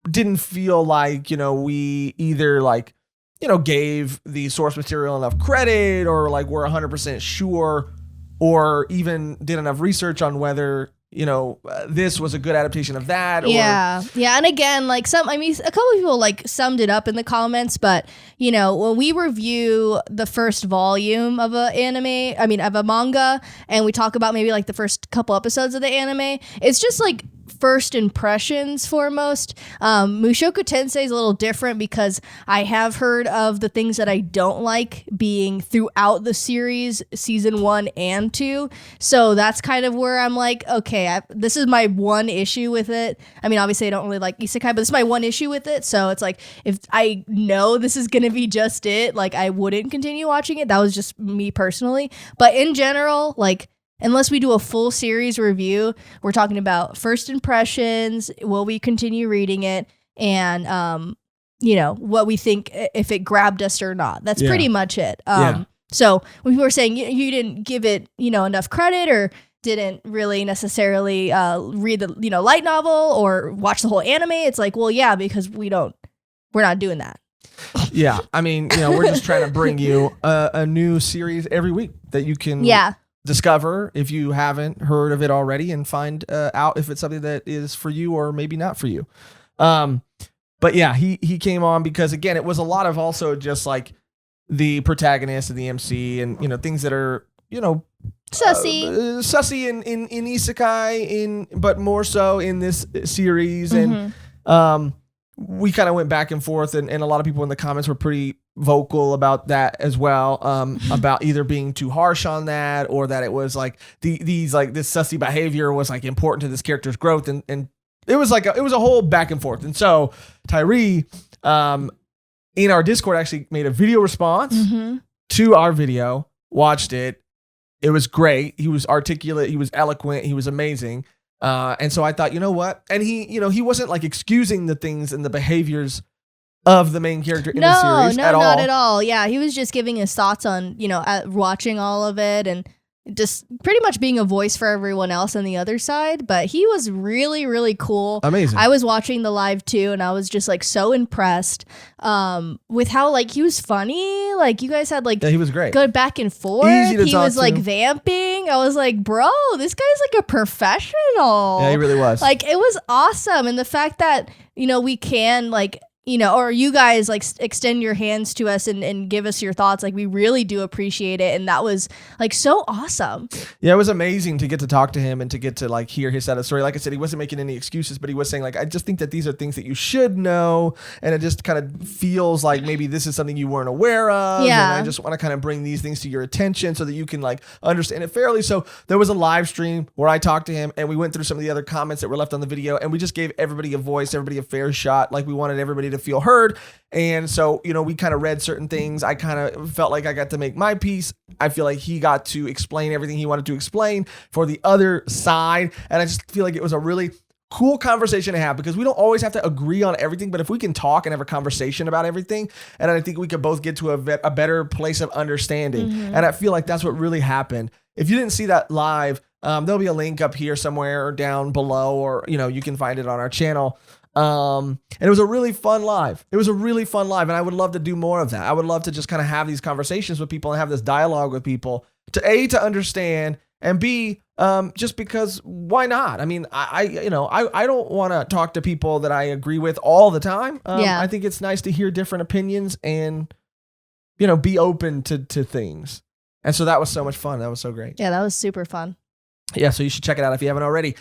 Speaker 1: didn't feel like, you know, we either like, you know, gave the source material enough credit, or like we're 100% sure, or even did enough research on whether, you know, this was a good adaptation of that. Or,
Speaker 2: yeah. And again, like a couple of people like summed it up in the comments, but you know, when we review the first volume of of a manga, and we talk about maybe like the first couple episodes of the anime, it's just like first impressions foremost. Mushoku Tensei is a little different because I have heard of the things that I don't like being throughout the series, season 1 and 2. So that's kind of where I'm like, okay, this is my one issue with it. I mean, obviously I don't really like isekai, but this is my one issue with it. So it's like, if I know this is going to be just it, like I wouldn't continue watching it. That was just me personally. But in general, like, unless we do a full series review, we're talking about first impressions, will we continue reading it, and you know, what we think, if it grabbed us or not. That's pretty much it. So when people were saying you didn't give it, you know, enough credit, or didn't really necessarily read the, you know, light novel or watch the whole anime, it's like, well, yeah, because we're not doing that.
Speaker 1: Yeah, I mean, you know, we're just trying to bring you a new series every week that you can discover if you haven't heard of it already, and find out if it's something that is for you or maybe not for you. But yeah, he came on because, again, it was a lot of also just like the protagonist and the MC, and, you know, things that are, you know, sussy in isekai, but more so in this series. And we kind of went back and forth, and a lot of people in the comments were pretty vocal about that as well, about either being too harsh on that, or that it was like these like this sussy behavior was like important to this character's growth, and it was like it was a whole back and forth. And so Tyree in our Discord actually made a video response to our video, watched it. It was great. He was articulate, he was eloquent, he was amazing. And so I thought, you know what? And he, you know, he wasn't like excusing the things and the behaviors of the main character in the series at all.
Speaker 2: No, not at all. Yeah, he was just giving his thoughts on, you know, watching all of it. And just pretty much being a voice for everyone else on the other side. But he was really, really cool.
Speaker 1: Amazing.
Speaker 2: I was watching the live too, and I was just like so impressed with how like he was funny. Like you guys had like
Speaker 1: he was great.
Speaker 2: Good back and forth.
Speaker 1: Easy to
Speaker 2: he
Speaker 1: talk
Speaker 2: was like
Speaker 1: to.
Speaker 2: vamping. I was like, bro, this guy's like a professional.
Speaker 1: Yeah, he really was.
Speaker 2: Like it was awesome. And the fact that, we can like, or you guys like extend your hands to us and give us your thoughts. Like we really do appreciate it. And that was like so awesome.
Speaker 1: Yeah, it was amazing to get to talk to him and to get to like hear his side of the story. Like I said, he wasn't making any excuses, but he was saying like, I just think that these are things that you should know. And it just kind of feels like maybe this is something you weren't aware of.
Speaker 2: Yeah.
Speaker 1: And I just want to kind of bring these things to your attention so that you can like understand it fairly. So there was a live stream where I talked to him and we went through some of the other comments that were left on the video and we just gave everybody a voice, everybody a fair shot. Like we wanted everybody to feel heard. And so, we kind of read certain things. I kind of felt like I got to make my piece. I feel like he got to explain everything he wanted to explain for the other side. And I just feel like it was a really cool conversation to have because we don't always have to agree on everything. But if we can talk and have a conversation about everything, and I think we could both get to a better place of understanding.
Speaker 2: Mm-hmm.
Speaker 1: And I feel like that's what really happened. If you didn't see that live, there'll be a link up here somewhere or down below, or, you can find it on our channel. And it was a really fun live. And I would love to do more of that. I would love to just kind of have these conversations with people and have this dialogue with people to understand, and B, just because why not? I mean, I don't want to talk to people that I agree with all the time. I think it's nice to hear different opinions and, be open to things. And so that was so much fun. That was so great.
Speaker 2: Yeah, that was super fun.
Speaker 1: Yeah, so you should check it out if you haven't already.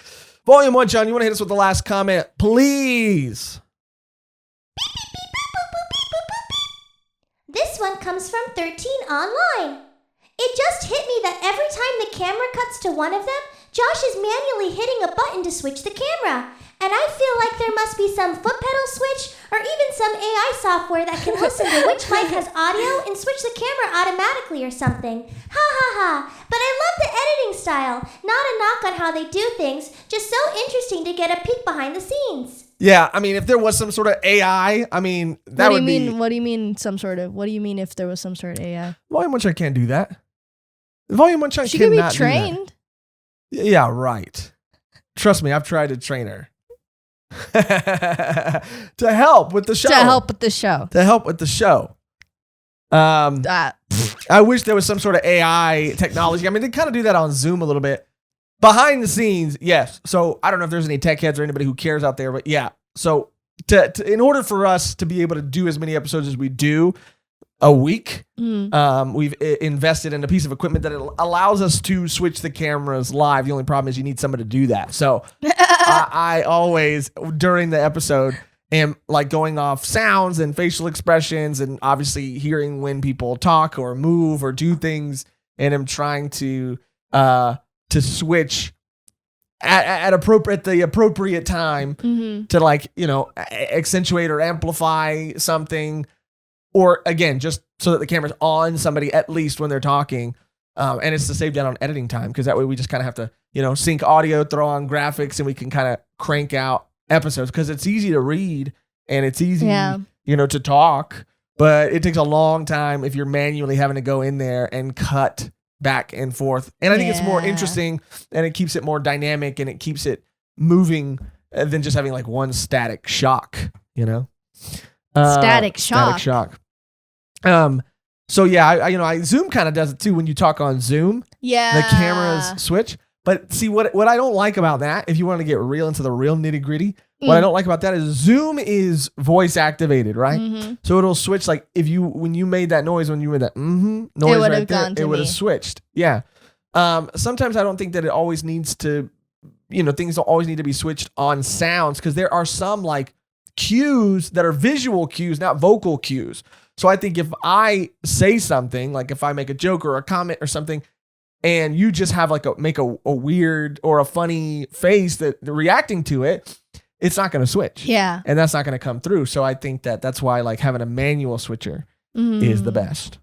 Speaker 1: Volume 1, John, you want to hit us with the last comment, please?
Speaker 3: This one comes from 13 Online. It just hit me that every time the camera cuts to one of them, Josh is manually hitting a button to switch the camera. And I feel like there must be some foot pedal switch or even some AI software that can listen to which mic has audio and switch the camera automatically or something. Ha ha ha. But I love the editing style. Not a knock on how they do things, just so interesting to get a peek behind the scenes.
Speaker 1: Yeah, I mean, if there was some sort of AI, I mean, that would be...
Speaker 2: What do you mean what do you mean if there was some sort of AI?
Speaker 1: Volume 1 Chunk can't do that. Volume 1 Chunk
Speaker 2: She could
Speaker 1: cannot
Speaker 2: be trained.
Speaker 1: do that. Yeah, right. Trust me, I've tried to train her. To help with the show. I wish there was some sort of AI technology. I mean, they kind of do that on Zoom a little bit. Behind the scenes, yes. So I don't know if there's any tech heads or anybody who cares out there, but yeah. So in order for us to be able to do as many episodes as we do a week, we've invested in a piece of equipment that allows us to switch the cameras live. The only problem is you need someone to do that. So I always, during the episode, am like going off sounds and facial expressions and obviously hearing when people talk or move or do things, and I'm trying to switch at the appropriate time to like, accentuate or amplify something, or again, just so that the camera's on somebody at least when they're talking. And it's to save down on editing time, because that way we just kind of have to, sync audio, throw on graphics, and we can kind of crank out episodes, because it's easy to read and it's easy, to talk, but it takes a long time if you're manually having to go in there and cut back and forth. And I think it's more interesting, and it keeps it more dynamic, and it keeps it moving than just having like one static shock,
Speaker 2: Static shock.
Speaker 1: So yeah, I Zoom kind of does it too when you talk on Zoom.
Speaker 2: Yeah.
Speaker 1: The cameras switch. But see, what I don't like about that, if you want to get real into the real nitty gritty, what I don't like about that is Zoom is voice activated, right? Mm-hmm. So it'll switch, like when you made that noise, when you made that noise right there, it would have switched. Yeah. Sometimes I don't think that it always needs to, things don't always need to be switched on sounds, because there are some like cues that are visual cues, not vocal cues. So I think if I say something, like if I make a joke or a comment or something, and you just have like make a weird or a funny face that they're reacting to it, it's not going to switch.
Speaker 2: Yeah.
Speaker 1: And that's not going to come through. So I think that's why like having a manual switcher is the best.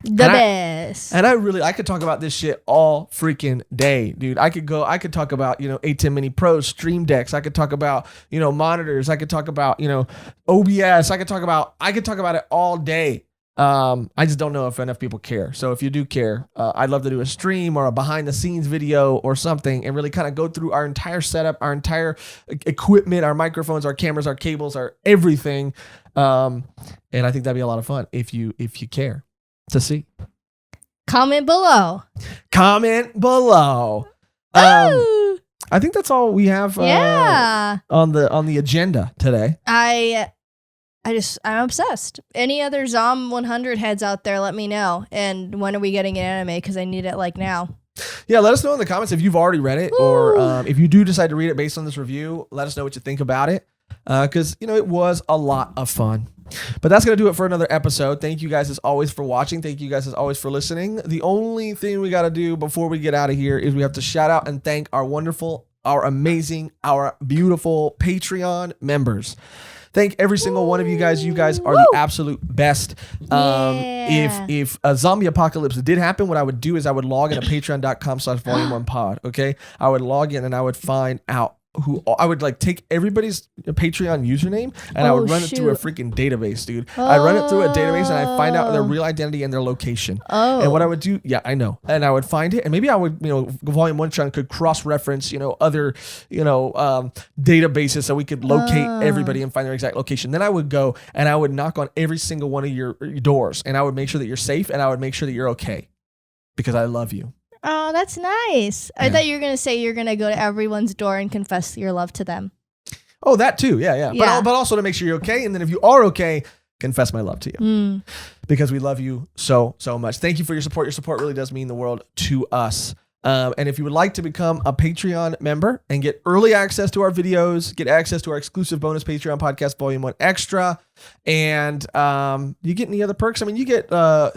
Speaker 1: And I could talk about this shit all freaking day, dude. I could talk about, A10 Mini Pro, Stream Decks. I could talk about, monitors. I could talk about, OBS. I could talk about it all day. I just don't know if enough people care. So if you do care, I'd love to do a stream or a behind the scenes video or something and really kind of go through our entire setup, our entire equipment, our microphones, our cameras, our cables, our everything. And I think that'd be a lot of fun if you care to see.
Speaker 2: Comment below.
Speaker 1: Comment below. I think that's all we have on the agenda today.
Speaker 2: I'm obsessed. Any other Zom 100 heads out there, let me know. And when are we getting an anime? Because I need it like now.
Speaker 1: Yeah, let us know in the comments if you've already read it. Woo! Or if you do decide to read it based on this review, let us know what you think about it. Because, it was a lot of fun. But that's going to do it for another episode. Thank you guys as always for watching. Thank you guys as always for listening. The only thing we got to do before we get out of here is we have to shout out and thank our wonderful, our amazing, our beautiful Patreon members. Thank every single one of you guys. You guys are the absolute best. If a zombie apocalypse did happen, what I would do is I would log in at patreon.com/volume1pod. Okay. I would log in and I would find out I would take everybody's Patreon username and I would run it through a freaking database, dude. I run it through a database and I find out their real identity and their location. And what I would do, I know. And I would find it and maybe I would, Volume 1 Chunk could cross-reference, other, databases so we could locate everybody and find their exact location. Then I would go and I would knock on every single one of your doors and I would make sure that you're safe and I would make sure that you're okay because I love you.
Speaker 2: Oh, that's nice. Yeah. I thought you were going to say you're going to go to everyone's door and confess your love to them.
Speaker 1: Oh, that too. Yeah. But also to make sure you're okay. And then if you are okay, confess my love to you. Because we love you so, so much. Thank you for your support. Your support really does mean the world to us. And if you would like to become a Patreon member and get early access to our videos, get access to our exclusive bonus Patreon podcast, Volume 1 Extra, and you get any other perks. I mean, you get,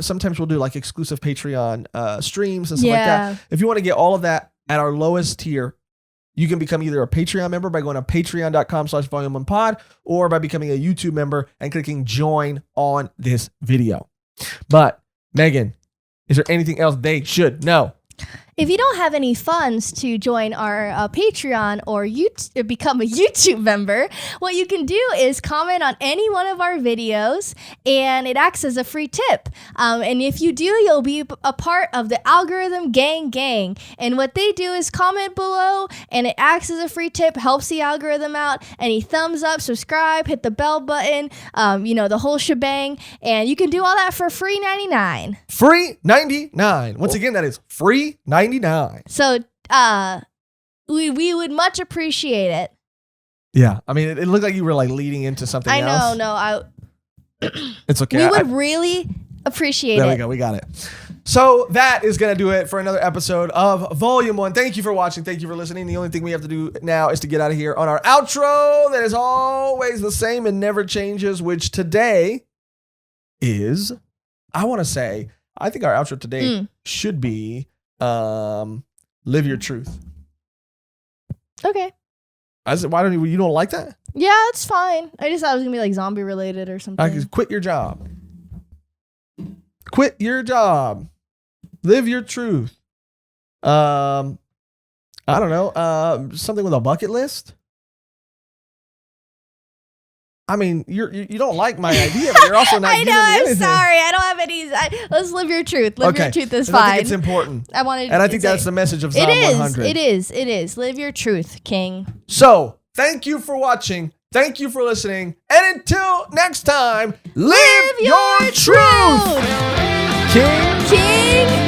Speaker 1: sometimes we'll do exclusive Patreon streams and stuff like that. If you want to get all of that at our lowest tier, you can become either a Patreon member by going to patreon.com/volume1pod or by becoming a YouTube member and clicking join on this video. But Mehgan, is there anything else they should know?
Speaker 2: If you don't have any funds to join our Patreon or become a YouTube member, what you can do is comment on any one of our videos and it acts as a free tip. And if you do, you'll be a part of the algorithm gang. And what they do is comment below and it acts as a free tip, helps the algorithm out. Any thumbs up, subscribe, hit the bell button, the whole shebang. And you can do all that for free $99.
Speaker 1: Free $99. Once again, that is free $99.
Speaker 2: So we would much appreciate it.
Speaker 1: Yeah. I mean, it looked like you were leading into something else.
Speaker 2: No.
Speaker 1: It's okay.
Speaker 2: We would really appreciate it.
Speaker 1: There we go. We got it. So that is going to do it for another episode of Volume 1. Thank you for watching. Thank you for listening. The only thing we have to do now is to get out of here on our outro that is always the same and never changes, which today is, I think our outro today should be live your truth.
Speaker 2: Okay.
Speaker 1: Why don't you don't like that?
Speaker 2: Yeah, it's fine. I just thought it was gonna be zombie related or something.
Speaker 1: Quit your job. Quit your job. Live your truth. I don't know. Something with a bucket list. I mean, you don't like my idea, but you're also not giving me anything.
Speaker 2: I'm sorry. I don't have any. Let's live your truth. Live your truth is fine.
Speaker 1: I think it's important. I think that's the message of Zom 100.
Speaker 2: It is. Live your truth, King.
Speaker 1: So, thank you for watching. Thank you for listening. And until next time, live your truth. King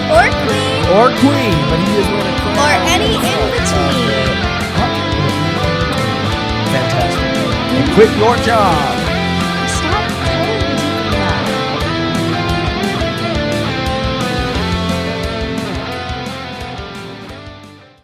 Speaker 2: or queen.
Speaker 1: Or queen, but he is wearing a crown.
Speaker 2: Or any in between.
Speaker 1: Fantastic. Quit your job.